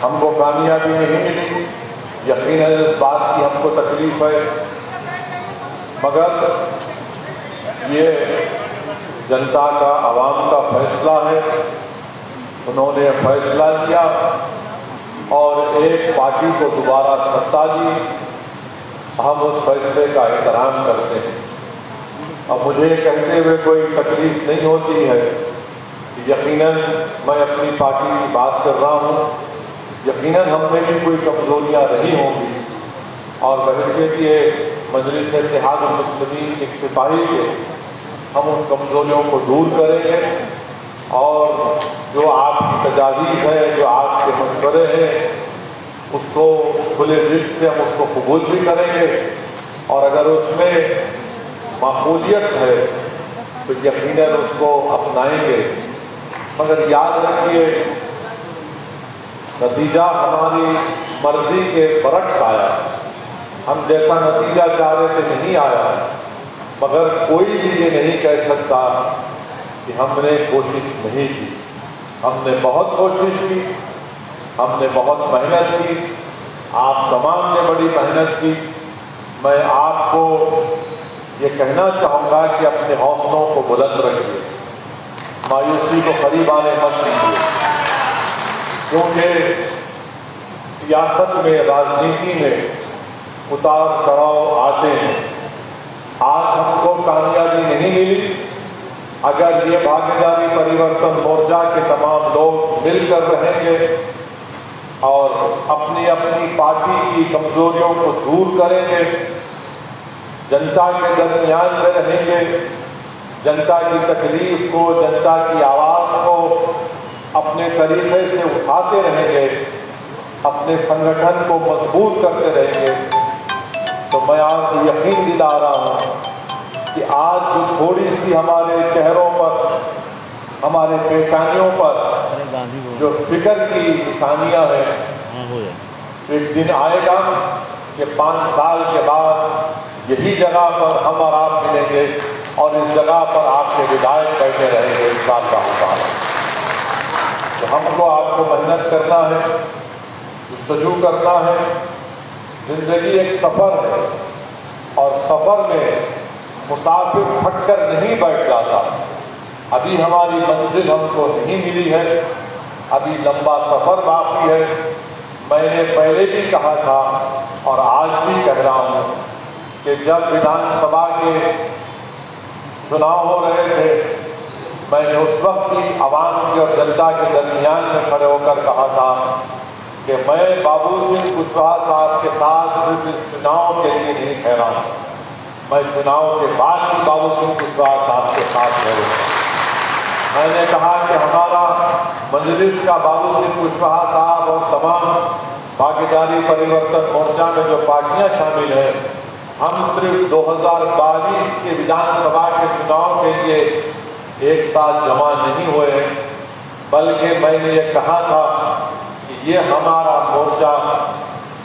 Speaker 7: हमको कामयाबी नहीं मिली, यकीनन इस बात की हमको तकलीफ है, मगर ये जनता का, आवाम का फैसला है। उन्होंने फैसला किया और एक पार्टी को दोबारा सत्ता दी, हम उस फैसले का एहतराम करते हैं। अब मुझे कहते हुए कोई तकलीफ नहीं होती है, यकीनन मैं अपनी पार्टी की बात कर रहा हूँ, यकीनन हम में भी कोई कमजोरियाँ रही होंगी, और बहैसियत ये मजलिस इत्तेहाद मुस्लिमीन एक सिपाही के हम उन कमजोरियों को दूर करेंगे, और जो आपकी तजावीज़ है, जो आपके मशवरे हैं, उसको खुले दिल से हम उसको कबूल भी करेंगे, और अगर उसमें माकूलियत है तो यकीनन उसको अपनाएंगे। मगर याद रखिए, नतीजा हमारी मर्जी के बरक्स आया, हम जैसा नतीजा चाह रहे थे नहीं आया, मगर कोई भी ये नहीं कह सकता कि हमने कोशिश नहीं की। हमने बहुत कोशिश की, हमने बहुत मेहनत की, आप तमाम ने बड़ी मेहनत की। मैं आपको ये कहना चाहूँगा कि अपने हौसलों को बुलंद रखिए, मायूसी को करीब आने मत दीजिए, क्योंकि सियासत में, राजनीति में उतार चढ़ाव आते हैं, आज हमको कामयाबी नहीं मिली अगर ये भागीदारी परिवर्तन मोर्चा के तमाम लोग मिलकर रहेंगे और अपनी अपनी पार्टी की कमजोरियों को दूर करेंगे, जनता के दरमियान में रहेंगे, जनता की तकलीफ को, जनता की आवाज को अपने तरीके से उठाते रहेंगे, अपने संगठन को मजबूत करते रहेंगे, तो मैं आपको यकीन दिला रहा हूं कि आज जो थोड़ी सी हमारे चेहरों पर, हमारे पेशानियों पर जो फिक्र की निशानियां हैं, एक दिन आएगा कि 5 साल के बाद यही जगह पर हम और आप मिलेंगे और इस जगह पर आपके विधायक बैठे रहेंगे इंशाअल्लाह। तो हमको आपको मेहनत करना है, जुस्तजू करना है। जिंदगी एक सफर है और सफर में मुसाफिर थक कर नहीं बैठ जाता। अभी हमारी मंजिल हमको नहीं मिली है, अभी लंबा सफर बाकी है। मैंने पहले भी कहा था और आज भी कह रहा हूं कि जब विधानसभा के चुनाव हो रहे थे, मैंने उस वक्त भी आवाम की और जनता के दरमियान में खड़े होकर कहा था कि मैं बाबू सिंह कुशवाहा साहब के साथ सिर्फ चुनाव के लिए नहीं ठहरा हूं, मैं चुनाव के बाद भी बाबू सिंह कुशवाहा साहब के साथ ठहरूंगा। मैंने कहा कि हमारा मजलिस का बाबू सिंह कुशवाहा साहब और तमाम भागीदारी परिवर्तन मोर्चा में जो पार्टियां शामिल हैं, हम सिर्फ 2022 के विधानसभा के चुनाव के लिए एक साथ जमा नहीं हुए हैं, बल्कि मैंने ये कहा था कि ये हमारा मोर्चा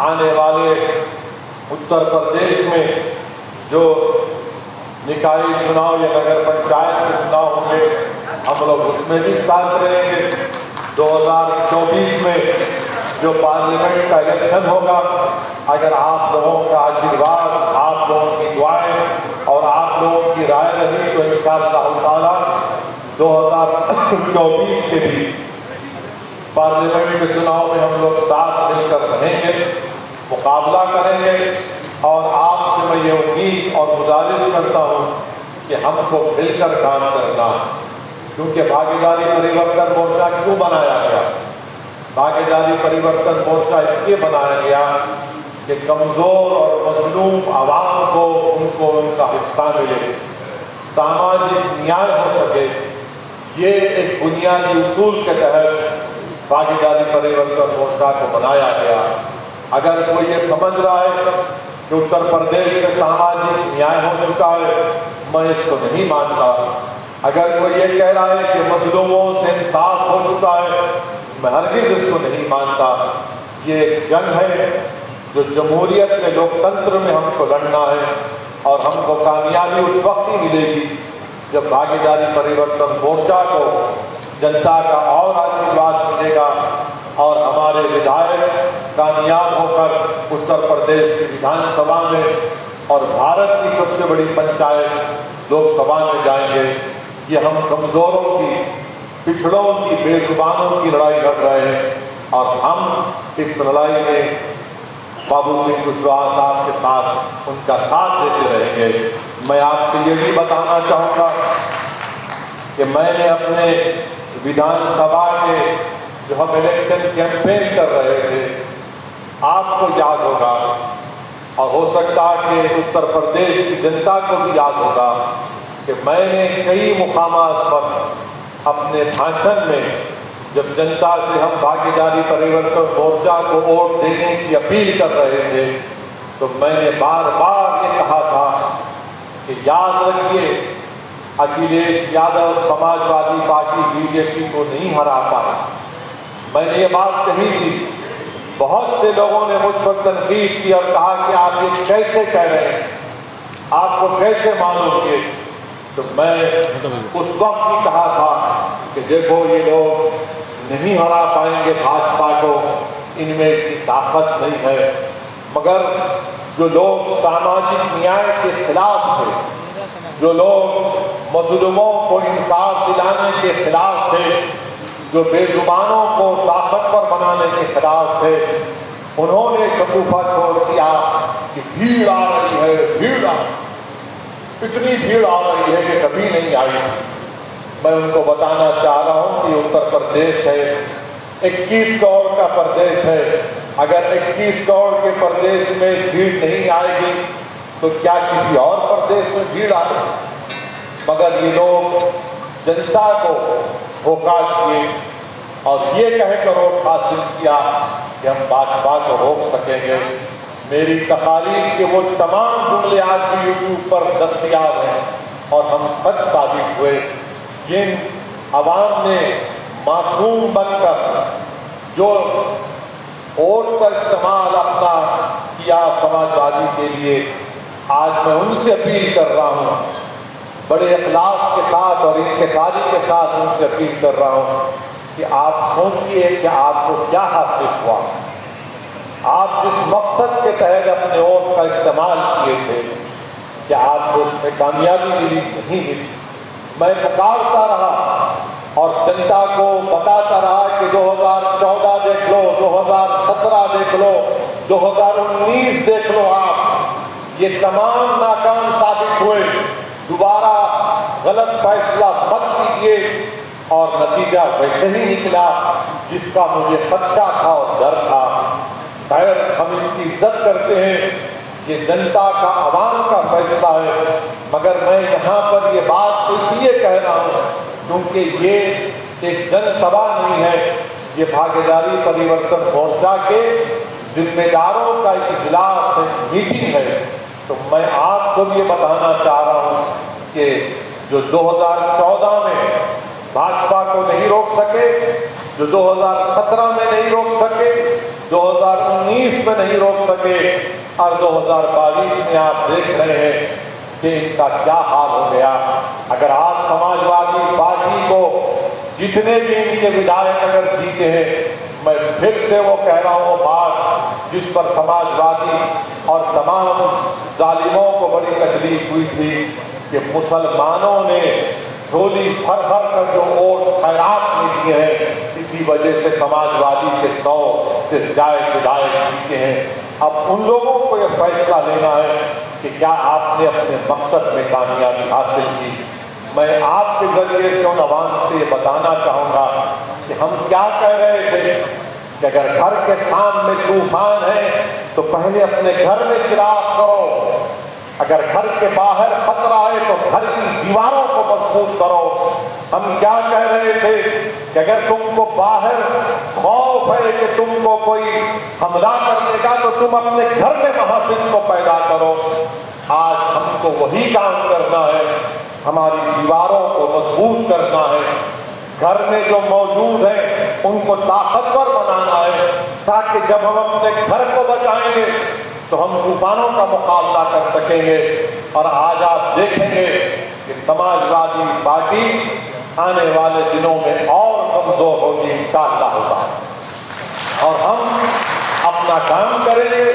Speaker 7: आने वाले उत्तर प्रदेश में जो निकाय चुनाव या नगर पंचायत के चुनाव होंगे, हम लोग उसमें भी साथ रहेंगे। 2024 में जो पार्लियामेंट का इलेक्शन होगा, अगर आप लोगों का आशीर्वाद, आप लोगों की दुआएं और आप लोगों की राय रही तो इंशाअल्लाह ताला 2024 के भी पार्लियामेंट के चुनाव में हम लोग साथ मिलकर रहेंगे, मुकाबला करेंगे। और आपसे मैं ये उम्मीद और गुजारिश करता हूँ कि हमको मिलकर काम करना है, क्योंकि भागीदारी परिवर्तन मोर्चा क्यों बनाया गया? भागीदारी परिवर्तन मोर्चा इसलिए बनाया गया कि कमजोर और मजलूम आवाम को उनको उनका हिस्सा मिले, सामाजिक न्याय हो सके। ये एक बुनियादी उसूल के तहत भागीदारी परिवर्तन मोर्चा को बनाया गया। अगर कोई ये समझ रहा है कि उत्तर प्रदेश में सामाजिक न्याय हो चुका है, मैं इसको नहीं मानता। अगर कोई ये कह रहा है कि मजलूमों से इंसाफ हो चुका है, मैं हरगिज़ इसको नहीं मानता। ये एक जंग है जो जमहूरियत में, लोकतंत्र में हमको लड़ना है और हमको कामयाबी उस वक्त ही मिलेगी जब भागीदारी परिवर्तन मोर्चा को जनता का और आशीर्वाद मिलेगा और हमारे विधायक कामयाब होकर उत्तर प्रदेश की विधानसभा में और भारत की सबसे बड़ी पंचायत लोकसभा में जाएंगे। ये हम कमजोरों की, पिछड़ों की, बेजुबानों की लड़ाई लड़ रहे हैं और हम इस लड़ाई में बाबू सिंह कुशवाहा साहब के साथ उनका साथ देते रहेंगे। मैं आपसे ये भी बताना चाहूँगा कि मैंने अपने विधानसभा के जो हम इलेक्शन कैंपेन कर रहे थे, आपको याद होगा और हो सकता है कि उत्तर प्रदेश की जनता को भी याद होगा कि मैंने कई मुकामात पर अपने भाषण में जब जनता से हम भागीदारी परिवर्तन मोर्चा को वोट देने की अपील कर रहे थे, तो मैंने बार बार ये कहा था कि याद रखिए, अखिलेश यादव समाजवादी पार्टी बीजेपी को नहीं हरा पाया। मैंने ये बात कही थी। बहुत से लोगों ने मुझ पर तनकीद की और कहा कि आप ये कैसे कह रहे हैं, आपको कैसे मालूम कि? तो मैं उस वक्त भी कहा था कि देखो, ये लोग नहीं हरा पाएंगे भाजपा को, इनमें इतनी ताकत नहीं है। मगर जो लोग सामाजिक न्याय के खिलाफ थे, जो लोग मजलूमों को इंसाफ दिलाने के खिलाफ थे, जो बेजुबानों को ताकतवर बनाने के खिलाफ थे, उन्होंने शगुफा छोड़ दिया कि भीड़ आ रही है, भीड़ आ। इतनी भीड़ आ रही है कि कभी नहीं आई। मैं उनको बताना चाह रहा हूं कि उत्तर प्रदेश है, 21 करोड़ का प्रदेश है। अगर 21 करोड़ के प्रदेश में भीड़ नहीं आएगी तो क्या किसी और प्रदेश में भीड़ आएगी? मगर ये लोग जनता को धोखा किए और ये कहकर वोट हासिल किया कि हम भाजपा को रोक सकेंगे। मेरी तकारीर के वो तमाम जुमले आज भी यूट्यूब पर दस्तयाब हैं और हम सच साबित हुए। जिन अवाम ने मासूम बनकर जो वोट का इस्तेमाल अपना किया समाजवादी के लिए, आज मैं उनसे अपील कर रहा हूं, बड़े इखलास के साथ और इंतसारी के साथ उनसे अपील कर रहा हूं कि आप सोचिए कि आपको क्या हासिल हुआ। आप जिस मकसद के तहत अपने वोट का इस्तेमाल किए थे, क्या आपको उसमें कामयाबी मिली? नहीं मिली। मैं पुकारता रहा और जनता को बताता रहा कि 2014 देख लो, 2017 देख लो, 2019 देख लो, आप ये तमाम नाकाम साबित हुए। दोबारा गलत फैसला मत कीजिए। और नतीजा वैसे ही निकला जिसका मुझे खदशा था और डर था। खैर, हम इसकी इज्जत करते हैं, ये जनता का आवाम का फैसला है। मगर मैं यहाँ पर ये बात इसलिए कह रहा हूँ क्योंकि ये एक जनसभा नहीं है, ये भागीदारी परिवर्तन मोर्चा के जिम्मेदारों का इजलास है, मीटिंग है। तो मैं आपको भी ये बताना चाह रहा हूँ कि जो 2014 में भाजपा को नहीं रोक सके, जो 2017 में नहीं रोक सके, 2019 में नहीं रोक सके और 2022 में आप देख रहे हैं कि इनका क्या हाल हो गया। अगर आज समाजवादी पार्टी को जितने भी इनके विधायक अगर जीते हैं, मैं फिर से वो कह रहा हूँ बात जिस पर समाजवादी और तमाम जालिमों को बड़ी तकलीफ हुई थी कि मुसलमानों ने झोली भर भर कर जो वोट खैरात में दिए हैं, इसी वजह से समाजवादी के 100 से ज्यादा विधायक जीते हैं। अब उन लोगों को यह फैसला लेना है कि क्या आपने अपने मकसद में कामयाबी हासिल की। मैं आपके जरिए से उन अवाम से ये बताना चाहूँगा कि हम क्या कह रहे थे कि अगर घर के सामने तूफान है तो पहले अपने घर में चिराग करो, अगर घर के बाहर खतरा है तो घर की दीवारों को मजबूत करो। हम क्या कह रहे थे कि अगर तुमको बाहर खौफ है कि तुमको कोई हमला कर देगा तो तुम अपने घर में महाफिज को पैदा करो। आज हमको वही काम करना है, हमारी दीवारों को मजबूत करना है, घर में जो मौजूद है उनको ताकतवर बनाना है, ताकि जब हम अपने घर को बचाएंगे तो हम तूफानों का मुकाबला कर सकेंगे। और आज आप देखेंगे कि समाजवादी पार्टी आने वाले दिनों में और कमजोर होगी इंशाअल्लाह होगा और हम अपना काम करेंगे।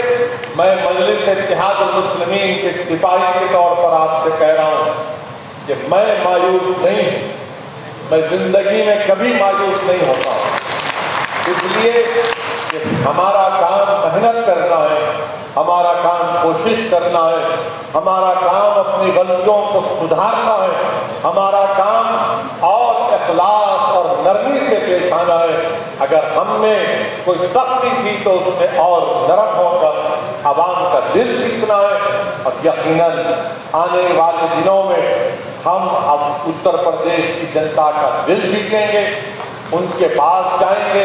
Speaker 7: मैं मजलिस इत्तेहादुल मुस्लिमीन के सिपाही के तौर पर आपसे कह रहा हूं कि मैं मायूस नहीं, मैं जिंदगी में कभी मायूस नहीं होता हूं। इसलिए कि हमारा काम मेहनत करना है, हमारा काम कोशिश करना है, हमारा काम अपनी गलतियों को सुधारना है, हमारा काम और इखलास और नरमी से पेश आना है। अगर हम में कोई सख्ती थी तो उसमें और नरम होकर आवाम का दिल जीतना है। और यकीनन आने वाले दिनों में हम अब उत्तर प्रदेश की जनता का दिल जीतेंगे, उनके पास जाएंगे।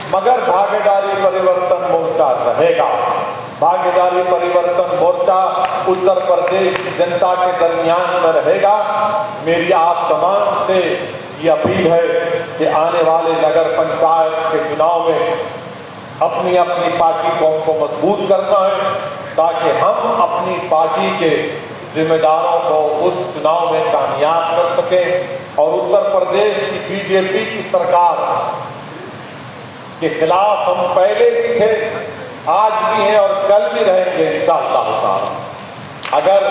Speaker 7: मगर भागीदारी परिवर्तन मोर्चा रहेगा। भागीदारी परिवर्तन मोर्चा उत्तर प्रदेश की जनता के दरमियान में रहेगा। मेरी आप तमाम से ये अपील है कि आने वाले नगर पंचायत के चुनाव में अपनी अपनी पार्टी को हमको मजबूत करना है, ताकि हम अपनी पार्टी के जिम्मेदारों को उस चुनाव में कामयाब कर सकें और उत्तर प्रदेश की बीजेपी की सरकार के खिलाफ हम पहले भी थे, आज भी हैं और कल भी रहेंगे इंशाअल्लाह। अगर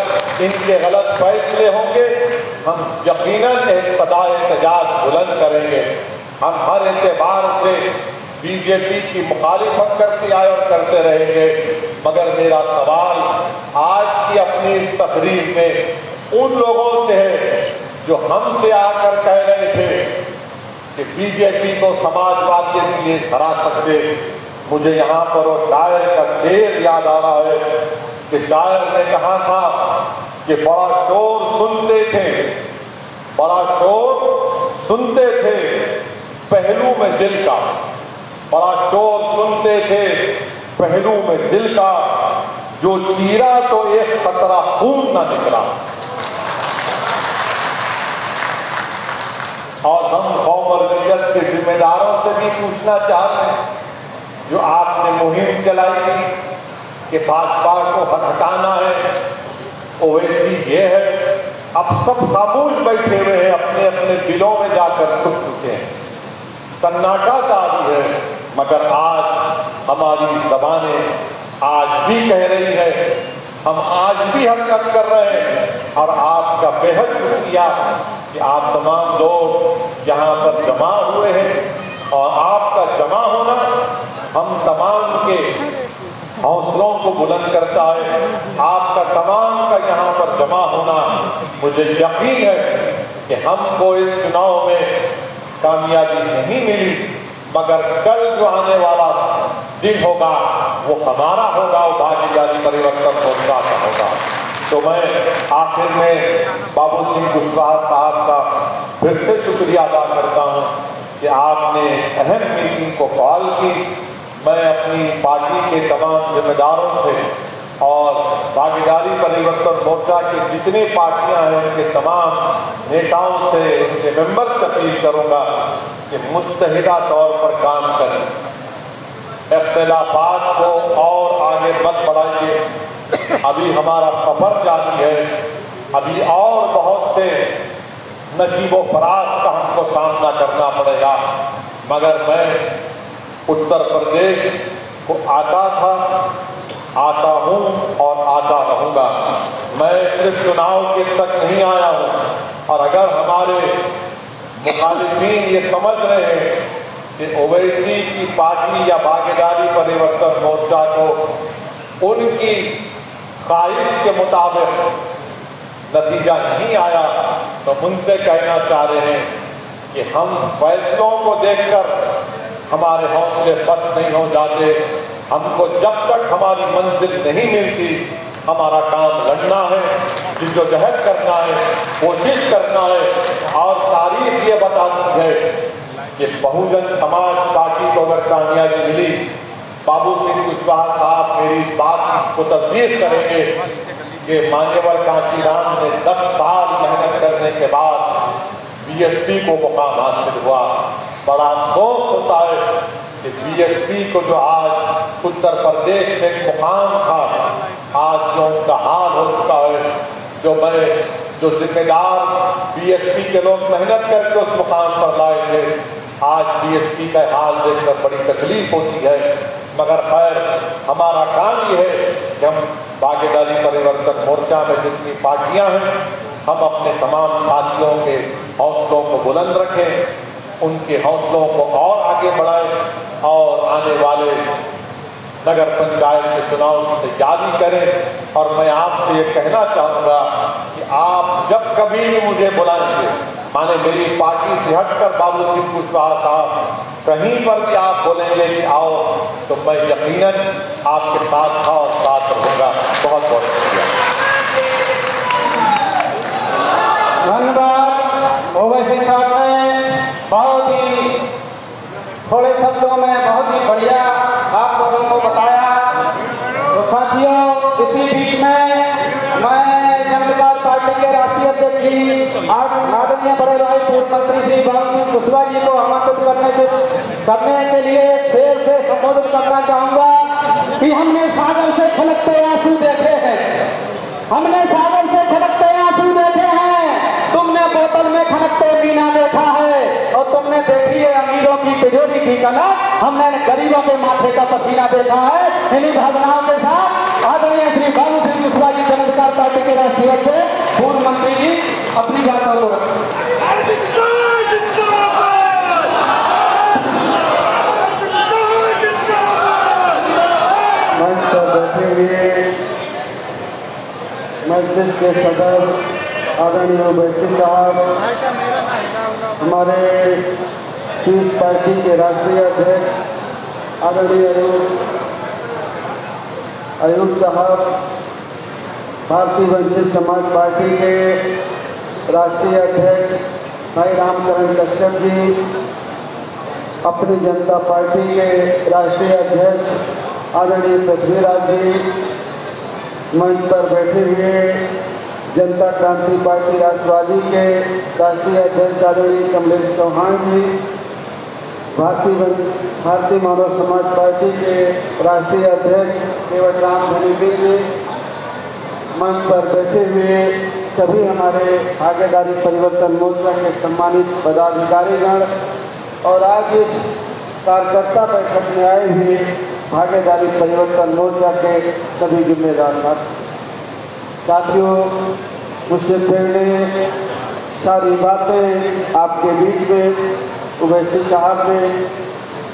Speaker 7: इनके गलत फैसले होंगे हम यकीनन एक सदाए एहतजाज बुलंद करेंगे। हम हर एतबार से बीजेपी की मुखालिफत करते आए और करते रहेंगे। मगर मेरा सवाल आज की अपनी इस तकरीर में उन लोगों से है जो हमसे आकर कह रहे थे कि बीजेपी को समाजवाद के लिए हरा सकते। मुझे यहाँ पर वो शायर का शेर याद आ रहा है कि शायर ने कहा था कि बड़ा शोर सुनते थे, बड़ा शोर सुनते थे पहलू में दिल का, बड़ा शोर सुनते थे पहलू में दिल का, जो चीरा तो एक खतरा खून न निकला। और हम कौम और मिल्लत के जिम्मेदारों से भी पूछना चाहते हैं, जो आपने मुहिम चलाई थी कि भाजपा को हटाना है, ओवैसी ये है, अब सब खामोश बैठे हुए हैं, अपने अपने दिलों में जाकर छुप चुके हैं, सन्नाटा जारी है। मगर आज हमारी जबानें आज भी कह रही है, हम आज भी हरकत कर रहे हैं। और आपका बेहद शुक्रिया कि आप तमाम लोग यहाँ पर जमा हुए हैं, और आपका जमा होना हम तमाम के हौसलों को बुलंद करता है। आपका तमाम का यहाँ पर जमा होना, मुझे यकीन है कि हमको इस चुनाव में कामयाबी नहीं मिली, मगर कल जो आने वाला दिन होगा वो हमारा होगा, वो भागीदारी परिवर्तन मोर्चा का होगा। तो मैं आखिर में बाबू सिंह कुशवाहा साहब का फिर से शुक्रिया अदा करता हूँ कि आपने अहम मीटिंग को कॉल की। मैं अपनी पार्टी के तमाम जिम्मेदारों से और भागीदारी परिवर्तन मोर्चा की जितनी पार्टियां हैं उनके तमाम नेताओं से, उनके मेंबर्स से अपील करूंगा कि मुत्तहिदा तौर पर काम करें, इख्तिलाफात को और आगे मत बढ़ाइए। अभी हमारा सफर जारी है, अभी और बहुत से नसीबो फराज का हमको सामना करना पड़ेगा। मगर मैं उत्तर प्रदेश को आता था, आता हूं और आता रहूंगा। मैं सिर्फ चुनाव के तक नहीं आया हूं। और अगर हमारे मुखालिफिन ये समझ रहे हैं कि ओवैसी की पार्टी या भागीदारी परिवर्तन मोर्चा को उनकी ख्वाहिश के मुताबिक नतीजा नहीं आया, तो उनसे कहना चाह रहे हैं कि हम फैसलों को देखकर हमारे हौसले बस नहीं हो जाते। हमको जब तक हमारी मंजिल नहीं मिलती, हमारा काम लड़ना है, जिद्दोजहद करना है, कोशिश करना है। और तारीख ये बताती है कि बहुजन समाज पार्टी को अगर कामयाबी मिली, बाबू सिंह कुशवाहा साहब मेरी इस बात को तस्दीक करेंगे कि मान्यवर कांशीराम ने 10 साल मेहनत करने के बाद बीएसपी को मुकाम हासिल हुआ। बड़ा अफसोस होता है कि बीएसपी को जो आज उत्तर प्रदेश में एक मुकाम था, आज जो उनका हाल हो चुका है, जो जिम्मेदार बीएसपी के लोग मेहनत करके उस मुकाम पर लाए थे, आज बीएसपी का हाल देखकर बड़ी तकलीफ होती है। मगर खैर, हमारा काम ये है कि हम भागीदारी परिवर्तन मोर्चा में जितनी पार्टियां हैं, हम अपने तमाम साथियों के हौसलों को बुलंद रखें, उनके हौसलों को और आगे बढ़ाएं और आने वाले नगर पंचायत के चुनाव की तैयारी करें। और मैं आपसे ये कहना चाहूँगा कि आप जब कभी भी मुझे बुलाएंगे, माने मेरी पार्टी से हटकर बाबू सिंह कुशवाहा साहब कहीं पर भी आप बोलेंगे कि आओ, तो मैं यकीनन आपके साथ था और साथ रहूँगा। बहुत बहुत शुक्रिया।
Speaker 2: धन्यवाद। ओवैसी साहब ने बहुत ही थोड़े शब्दों में बहुत ही बढ़िया आप लोगों को बताया। तो साथियों, इसी बीच में मैं जनता पार्टी के राष्ट्रीय अध्यक्ष श्री आदरणीय बड़े भाई पूर्व मंत्री श्री बाबू सिंह कुशवाहा जी को आमंत्रित करने के लिए शेर से संबोधित करना चाहूंगा कि हमने सागर से छलकते आंसू देखे हैं, हमने सागर से छलकते आंसू देखे हैं। तुमने बोतल में खनकते मीना देखा है और तुमने देखी है अमीरों की तिजोरी की कनक, हमने गरीबों के माथे का पसीना देखा है। इन्हीं भावनाओं के साथ आदरणीय श्री बाबू सिंह कुशवाहा जी जनता पार्टी के राष्ट्रीय अध्यक्ष पूर्व मंत्री जी अपनी बातों को रखें।
Speaker 8: मंच पर बैठे हुए मस्जिद के सदर
Speaker 3: आदरणीय ओवैसी साहब, हमारे पीस पार्टी के राष्ट्रीय अध्यक्ष आदरणीय अयूब साहब, भारतीय वंचित समाज पार्टी के राष्ट्रीय अध्यक्ष भाई रामकरण कश्यप जी, अपनी जनता पार्टी के राष्ट्रीय अध्यक्ष आदरणीय पृथ्वीराज जी, मंच पर बैठे हुए जनता क्रांति पार्टी राष्ट्रवादी के राष्ट्रीय अध्यक्ष आदरणीय कमलेश चौहान जी, भारतीय मानव समाज पार्टी के राष्ट्रीय अध्यक्ष केवट राम धनीवी जी, मंच पर बैठे हुए सभी हमारे भागीदारी परिवर्तन मोर्चा के सम्मानित पदाधिकारीगण और आज इस कार्यकर्ता बैठक में आए हुए भागीदारी परिवर्तन मोर्चा के सभी जिम्मेदार साथियों, मुझसे पहले सारी बातें आपके बीच में ओवैसी साहब ने,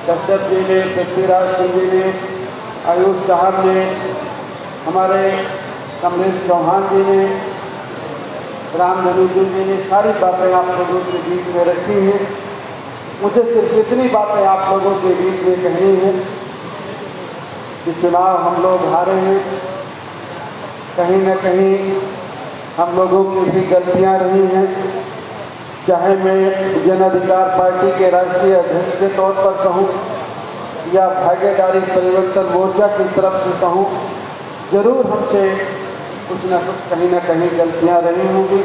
Speaker 3: कश्यप जी ने, पृथ्वीराज सिंह जी ने, अयूब साहब ने, हमारे कमलेश चौहान जी ने, रामधनी जी ने सारी बातें आप लोगों के बीच में रखी हैं। मुझे सिर्फ इतनी बातें आप लोगों के बीच में कहनी है कि चुनाव हम लोग हारे हैं, कहीं न कहीं हम लोगों की भी गलतियां रही हैं। चाहे मैं जन अधिकार पार्टी के राष्ट्रीय अध्यक्ष के तौर पर कहूं या भागीदारी परिवर्तन मोर्चा की तरफ से कहूं, जरूर हमसे कुछ न कुछ कहीं न कहीं गलतियां रही होंगी।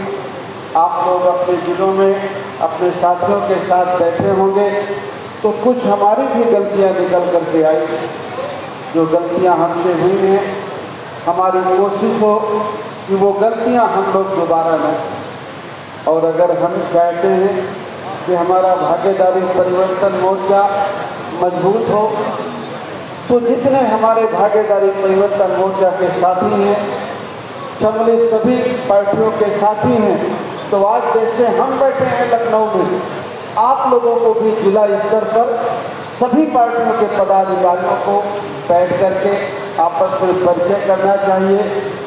Speaker 3: आप लोग अपने जिलों में अपने साथियों के साथ बैठे होंगे तो कुछ हमारी भी गलतियां निकल करके आई। जो गलतियां हमसे हुई हैं, हमारी कोशिश हो कि वो गलतियां हम लोग दोबारा न, और अगर हम चाहते हैं कि हमारा भागीदारी परिवर्तन मोर्चा मजबूत हो तो जितने हमारे भागीदारी परिवर्तन मोर्चा के साथी हैं, सम्मिलित सभी पार्टियों के साथी हैं, तो आज जैसे हम बैठे हैं लखनऊ में, आप लोगों को भी जिला स्तर पर सभी पार्टियों के पदाधिकारियों को बैठ करके आपस में परिचय करना चाहिए,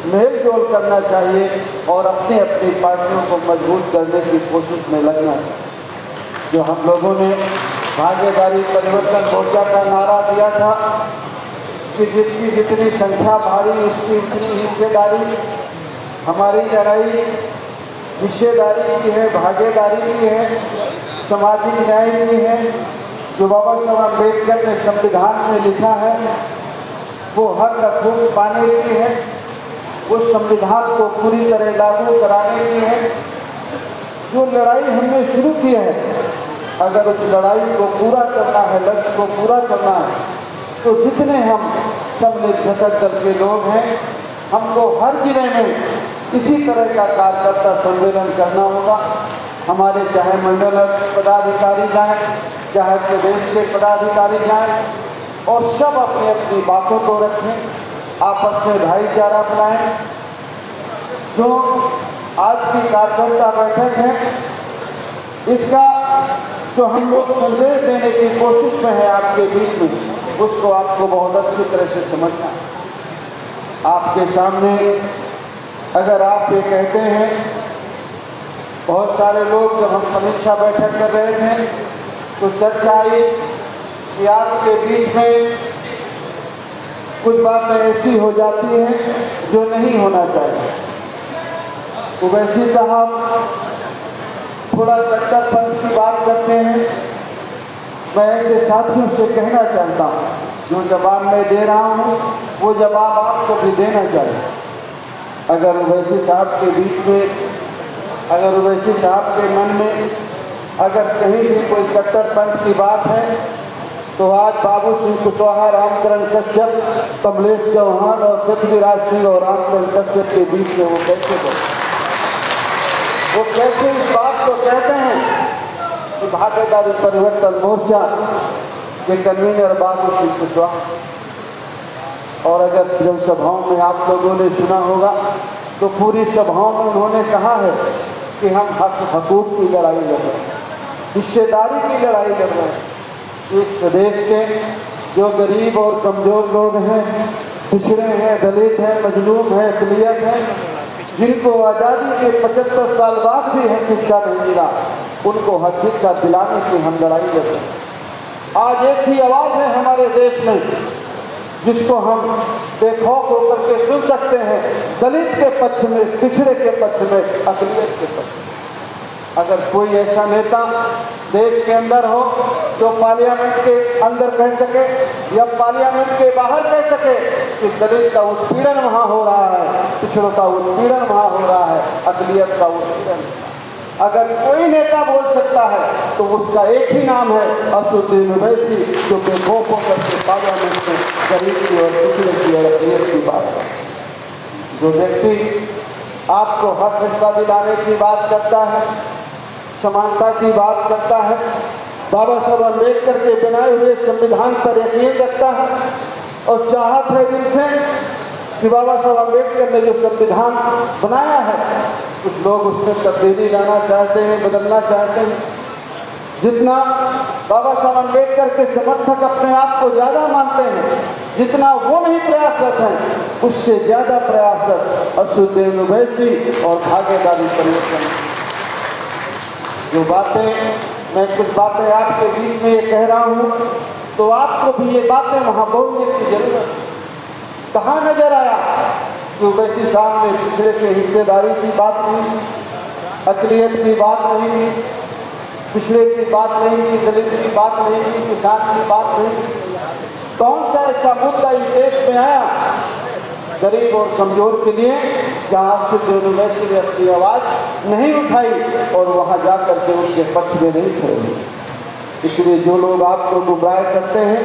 Speaker 3: मेल जोल करना चाहिए और अपनी अपनी पार्टियों को मजबूत करने की कोशिश में लगना चाहिए। जो हम लोगों ने भागीदारी परिवर्तन मोर्चा का नारा दिया था कि जिसकी जितनी संख्या भारी उसकी उतनी हिस्सेदारी, हमारी लड़ाई हिस्सेदारी की है, भागीदारी की है, सामाजिक न्याय की है। जो बाबा साहब अम्बेडकर ने संविधान में लिखा है वो हर हकूक पाने की है, उस संविधान को पूरी तरह लागू कराने की है। जो लड़ाई हमने शुरू की है, अगर उस लड़ाई को पूरा करना है, लक्ष्य को पूरा करना है, तो जितने हम सम्मिलित घटक दल के लोग हैं, हमको हर जिले में इसी तरह का कार्यकर्ता सम्मेलन करना होगा। हमारे चाहे मंडल पदाधिकारी जाएं, चाहे प्रदेश के पदाधिकारी जाएं, और सब अपनी अपनी बातों को रखें, आपस में भाईचारा बनाएं। जो आज की कार्यकर्ता बैठक है, इसका जो हम लोग संदेश देने की कोशिश में है आपके बीच में, उसको आपको बहुत अच्छी तरह से समझना है। आपके सामने अगर आप ये कहते हैं, बहुत सारे लोग जब हम समीक्षा बैठक कर रहे थे तो चर्चा आई कि आपके बीच में कुछ बातें ऐसी हो जाती हैं जो नहीं होना चाहिए। ओवैसी साहब थोड़ा कट्टरपंथ की बात करते हैं। मैं ऐसे साथियों से कहना चाहता हूँ, जो जवाब मैं दे रहा हूँ वो जवाब आपको भी देना चाहिए। अगर ओवैसी साहब के बीच में, अगर ओवैसी साहब के मन में अगर कहीं भी कोई कट्टरपंथ की बात है तो आज बाबू सिंह कुशवाहा, रामकरण कश्यप, कमलेश चौहान और पृथ्वीराज सिंह और रामकरण कश्यप के बीच में वो कैसे इस बात को कहते हैं कि भागीदारी परिवर्तन मोर्चा के कन्वीनर बाबू सिंह कुशवाहा। और अगर जनसभाओं में आप लोगों ने सुना होगा तो पूरी सभाओं में उन्होंने कहा है कि हम हकूक की लड़ाई लड़ रहे हैं, हिस्सेदारी की लड़ाई लड़ रहे हैं। इस प्रदेश के जो गरीब और कमजोर लोग हैं, पिछड़े हैं, दलित हैं, मजलूम हैं, अक़लियत हैं, जिनको आज़ादी के 75 साल बाद भी हक शिक्षा नहीं मिला, उनको हक शिक्षा दिलाने की हम लड़ाई लड़ रहे हैं। आज एक ही आवाज़ है हमारे देश में जिसको हम बेखौफ होकर के सुन सकते हैं, दलित के पक्ष में, पिछड़े के पक्ष में, अक़लियत के पक्ष में। अगर कोई ऐसा नेता देश के अंदर हो जो पार्लियामेंट के अंदर कह सके या पार्लियामेंट के बाहर कह सके कि दलित का उत्पीड़न वहाँ हो रहा है, पिछड़ों का उत्पीड़न वहाँ हो रहा है, अक़लियत का उत्पीड़न, अगर कोई नेता बोल सकता है तो उसका एक ही नाम है असदुद्दीन ओवैसी, जो बेखौफ होकर के पार्लियामेंट में गरीब की और पिछड़े की और अक़लियत की बात है। जो व्यक्ति आपको हक हिस्सा दिलाने की बात करता है, समानता की बात करता है, बाबा साहब अम्बेडकर के बनाए हुए संविधान पर यकीन रखता है और चाहत है दिल से कि बाबा साहब अम्बेडकर ने जो संविधान बनाया है कुछ लोग उसमें तब्दीली लाना चाहते हैं, बदलना चाहते हैं। जितना बाबा साहब अम्बेडकर के समर्थक अपने आप को ज्यादा मानते हैं, जितना वो नहीं प्रयासरत हैं, उससे ज्यादा प्रयासरत असदुद्दीन ओवैसी और भागीदारी परिवर्तन। जो बातें मैं कुछ बातें आपके बीच में ये कह रहा हूँ तो आपको भी ये बातें वहाँ बोलने की जरूरत है। कहाँ नजर आया कि ओवैसी साहब ने पिछड़े के हिस्सेदारी की बात नहीं की, अक़लियत की बात नहीं की, पिछड़े की बात नहीं की, दलित की बात नहीं की, किसान की बात नहीं की। कौन सा ऐसा मुद्दा इस देश में आया गरीब और कमजोर के लिए जहाँ असदुद्दीन ओवैसी ने अपनी आवाज़ नहीं उठाई और वहाँ जाकर के उनके पक्ष में नहीं खड़े हुए। इसलिए जो लोग आपको गुमराह करते हैं,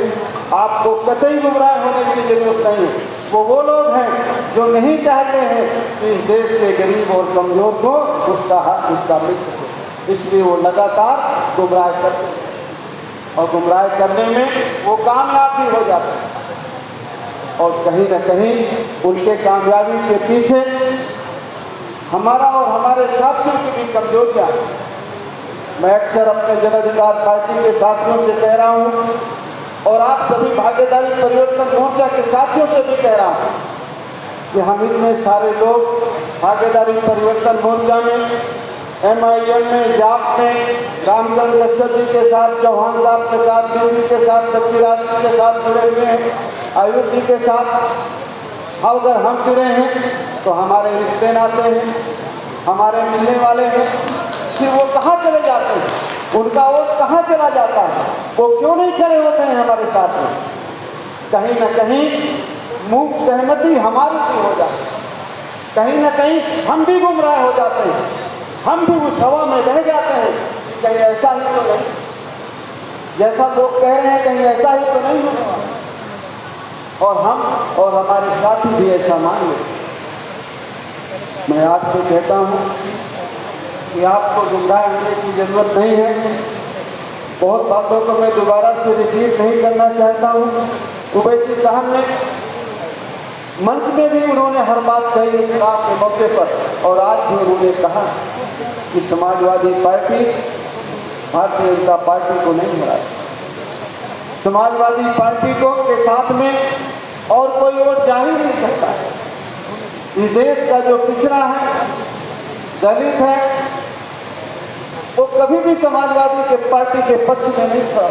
Speaker 3: आपको कतई गुमराह होने की जरूरत नहीं है। वो लोग हैं जो नहीं चाहते हैं कि इस देश के गरीब और कमजोर को उसका हक, उसका मित्र हो, इसलिए वो लगातार गुमराह करते हैं और गुमराह करने में वो कामयाब भी हो जाते हैं। और कहीं न कहीं उनके कामयाबी के पीछे हमारा और हमारे साथियों की भी कमजोरियां। मैं अक्सर अपने जन अधिकार पार्टी के साथियों से कह रहा हूं और आप सभी भागीदारी परिवर्तन मोर्चा के साथियों से भी कह रहा हूं कि हम इतने सारे लोग भागीदारी परिवर्तन मोर्चा में, MIM में, जाप में, रामचंद्र कश्यप जी के साथ, चौहान साहब के साथ, देव जी के साथ, सत्यराज जी के साथ जुड़े हुए हैं, आयुष जी के साथ। अगर हम जुड़े हैं तो हमारे रिश्ते नाते हैं, हमारे मिलने वाले हैं, फिर वो कहाँ चले जाते हैं, उनका वोट कहाँ चला जाता है, वो क्यों नहीं खड़े होते हैं हमारे साथ में। कहीं न कहीं मूक सहमति हमारी भी हो जाती है, कहीं न कहीं हम भी गुमराह हो जाते हैं, हम भी उस हवा में बह जाते हैं कि कहीं ऐसा ही तो नहीं, जैसा लोग कह रहे हैं कहीं ऐसा ही तो नहीं होने वाला, और हम और हमारे साथी भी ऐसा मान लें। मैं आपसे कहता हूं कि आपको गुमराह होने की जरूरत नहीं है। बहुत बातों को मैं दोबारा से रिपीट नहीं करना चाहता हूं। ओवैसी साहब ने मंच में भी उन्होंने हर बात कही चुनाव के मौके पर, और आज भी उन्होंने कहा कि समाजवादी पार्टी भारतीय जनता पार्टी को नहीं हराई। समाजवादी पार्टी को के साथ में और कोई वोट जा ही नहीं सकता है। इस देश का जो पिछड़ा है, दलित है, वो कभी भी समाजवादी के पार्टी के पक्ष में नहीं खड़ा।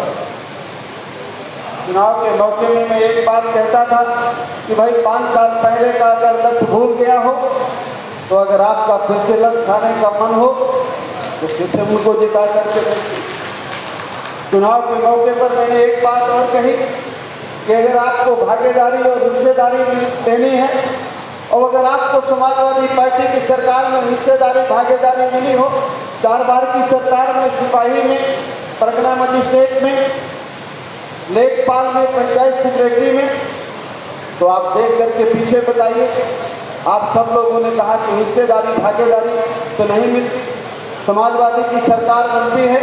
Speaker 3: चुनाव के मौके में मैं एक बात कहता था कि भाई 5 साल पहले का अगर लक्ष्य भूल गया हो तो अगर आपका फिर से लक्ष्य खाने का मन हो तो फिर से उनको जिता करके चुनाव के मौके पर मैंने एक बात और कही कि अगर आपको भागीदारी और हिस्सेदारी लेनी है और अगर आपको समाजवादी पार्टी की सरकार में हिस्सेदारी भागीदारी मिली हो, 4 बार की सरकार में, सिपाही में, परगना मजिस्ट्रेट में, लेखपाल में, पंचायत सेक्रेटरी में, तो आप देख करके पीछे बताइए। आप सब लोगों ने कहा कि हिस्सेदारी भागीदारी तो नहीं मिलती। समाजवादी की सरकार बनती है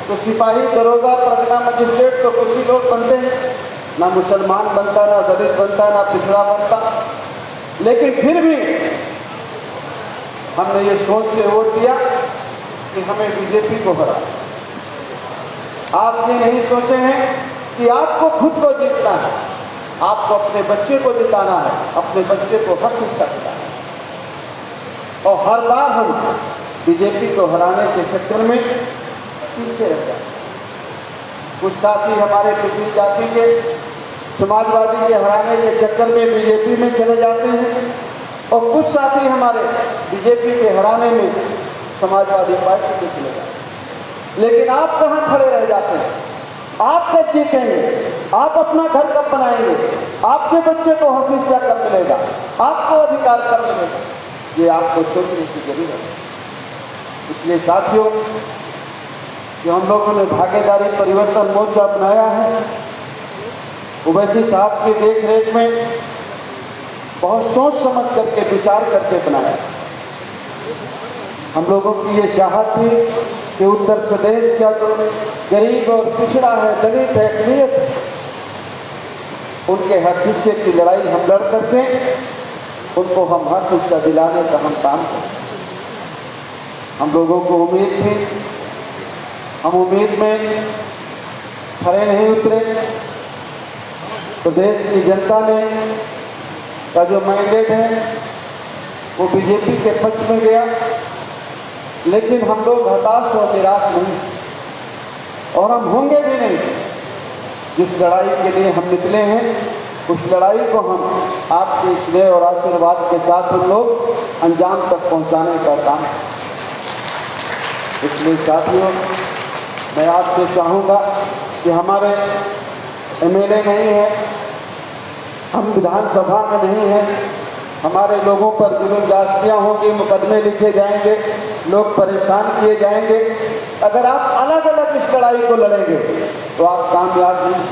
Speaker 3: तो सिपाही, दरोगा, परगना मजिस्ट्रेट तो कुछ ही लोग बनते हैं, ना मुसलमान बनता, ना दलित बनता, ना पिछड़ा बनता। लेकिन फिर भी हमने ये सोच के वोट दिया कि हमें बीजेपी को हरा। आप ये नहीं सोचे हैं कि आपको खुद को जीतना है, आपको अपने बच्चे को जिताना है, अपने बच्चे को हक हिस्सा दिलाना है। और हर बार हम बीजेपी को हराने के चक्कर में पीछे रह जाते हैं। कुछ साथी हमारे पिछड़ी जाति के समाजवादी के हराने के चक्कर में बीजेपी में चले जाते हैं और कुछ साथी हमारे बीजेपी के हराने में समाजवादी पार्टी में चले जाते हैं। लेकिन आप कहाँ खड़े रह जाते हैं? आप कब जीतेंगे? आप अपना घर कब बनाएंगे? आपके बच्चे को हक हिस्सा कब मिलेगा? आपको अधिकार कब मिलेगा? ये आपको सोचने की जरूरत है। इसलिए साथियों, जो हम लोगों ने भागीदारी परिवर्तन मोर्चा अपनाया है, ओवैसी साहब की देख रेख में बहुत सोच समझ करके विचार करके बनाया। हम लोगों की ये चाहत थी कि उत्तर प्रदेश का जो गरीब और पिछड़ा है, दलित है, अकलियत है, उनके हक हिस्से की लड़ाई हम लड़ करके उनको हम हक हिस्सा दिलाने का हम काम करें। हम लोगों को उम्मीद थी, हम उम्मीद में खरे नहीं उतरे। प्रदेश की जनता ने का जो मैंडेट है वो बीजेपी के पक्ष में गया, लेकिन हम लोग हताश और निराश नहीं, और हम होंगे भी नहीं। जिस लड़ाई के लिए हम निकले हैं, उस लड़ाई को हम आपके स्नेह और आशीर्वाद के साथ हम लोग अंजाम तक पहुंचाने का काम। इसलिए साथियों, मैं आपसे चाहूँगा कि हमारे एमएलए नहीं है, हम विधानसभा में नहीं हैं, हमारे लोगों पर जुल्म जास्तियाँ होंगी, मुकदमे लिखे जाएंगे, लोग परेशान किए जाएंगे। अगर आप अलग अलग इस लड़ाई को लड़ेंगे तो आप कामयाब नहीं।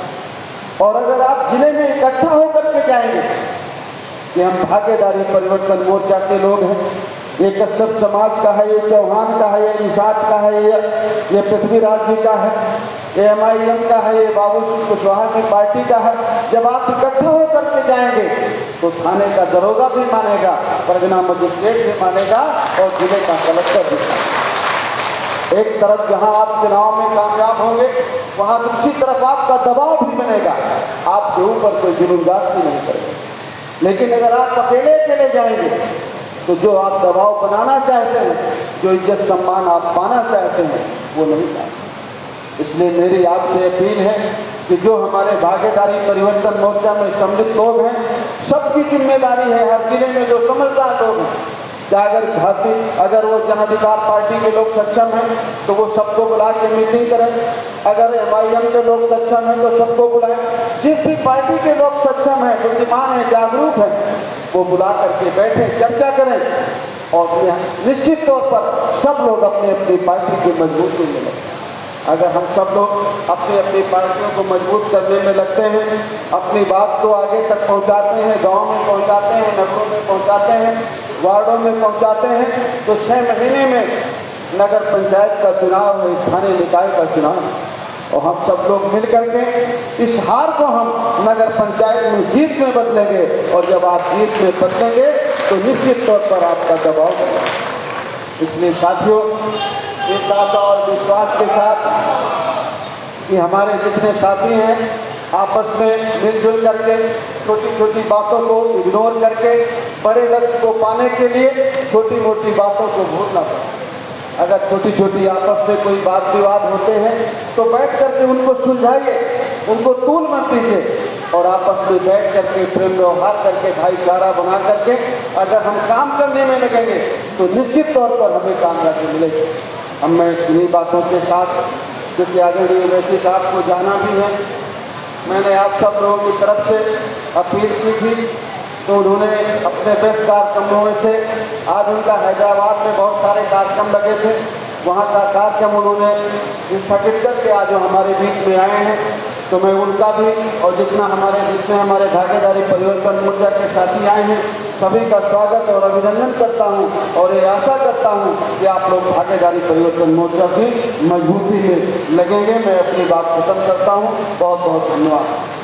Speaker 3: और अगर आप जिले में इकट्ठा होकर के जाएंगे कि हम भागीदारी परिवर्तन मोर्चा के लोग हैं, ये कश्यप समाज का है, ये चौहान का है, ये निषाद का है, ये पृथ्वीराज जी का है, ये एमआईएम का है, ये बाबू कुशवाहा की पार्टी का है। जब आप इकट्ठा होकर के जाएंगे तो थाने का दरोगा भी मानेगा, परगना मजिस्ट्रेट भी मानेगा और जिले का कलेक्टर भी मानेगा। एक तरफ जहां आप चुनाव में कामयाब होंगे, वहां दूसरी तरफ आपका दबाव भी बनेगा, आपके ऊपर कोई जुल्मजाती नहीं करेगा। लेकिन अगर आप अकेले अकेले जाएंगे तो जो आप दबाव बनाना चाहते हैं, जो इज्जत सम्मान आप पाना चाहते हैं, वो नहीं पाएंगे। इसलिए मेरी आपसे अपील है कि जो हमारे भागीदारी परिवर्तन मोर्चा में सम्मिलित लोग हैं, सबकी जिम्मेदारी है, हर जिले में जो समझदार लोग हैं, अगर वो जन अधिकार पार्टी के लोग सक्षम हैं तो वो सबको बुला के मीटिंग करें, अगर एमआईएम के लोग सक्षम हैं तो सबको बुलाएं। जिस भी पार्टी के लोग सक्षम हैं, बुद्धिमान हैं, जागरूक हैं, वो बुला करके बैठे, चर्चा करें और निश्चित तौर पर सब लोग अपनी अपनी पार्टी की मजबूती में लगें। अगर हम सब लोग अपनी अपनी पार्टियों को मजबूत करने में लगते हैं, अपनी बात को आगे तक पहुंचाते हैं, गांव में पहुंचाते हैं, नगरों में पहुंचाते हैं, वार्डों में पहुंचाते हैं, तो 6 महीने में नगर पंचायत का चुनाव है, स्थानीय निकाय का चुनाव, और हम सब लोग मिल करके इस हार को हम नगर पंचायत में जीत में बदलेंगे। और जब आप जीत में बदलेंगे तो निश्चित तौर पर आपका दबाव बढ़ेगा। इसलिए साथियों, इस आशा और विश्वास के साथ कि हमारे जितने साथी हैं आपस में मिलजुल करके छोटी छोटी बातों को इग्नोर करके बड़े लक्ष्य को पाने के लिए छोटी मोटी बातों को भूलना पड़े। अगर छोटी छोटी आपस में कोई बात विवाद होते हैं तो बैठ करके उनको सुलझाइए, उनको तूल मत दीजिए, और आपस में बैठ करके प्रेम व्यवहार करके भाईचारा बना करके अगर हम काम करने में लगेंगे तो निश्चित तौर पर हमें कामयाबी मिलेगी। अब मैं इन्हीं बातों के साथ, क्योंकि आदरणीय ओवैसी साहब को जाना भी है, मैंने आप सब लोगों की तरफ से अपील की थी तो उन्होंने अपने व्यस्त कार्यक्रमों में से आज उनका हैदराबाद में बहुत सारे कार्यक्रम लगे थे, वहाँ का कार्यक्रम उन्होंने स्थगित करके आज हमारे बीच में आए हैं। तो मैं उनका भी और जितने हमारे भागीदारी परिवर्तन मोर्चा के साथी आए हैं सभी का स्वागत और अभिनंदन करता हूं, और ये आशा करता हूं कि आप लोग भागीदारी परिवर्तन मोर्चा की मजबूती में लगेंगे। मैं अपनी बात खत्म करता हूं। बहुत बहुत धन्यवाद।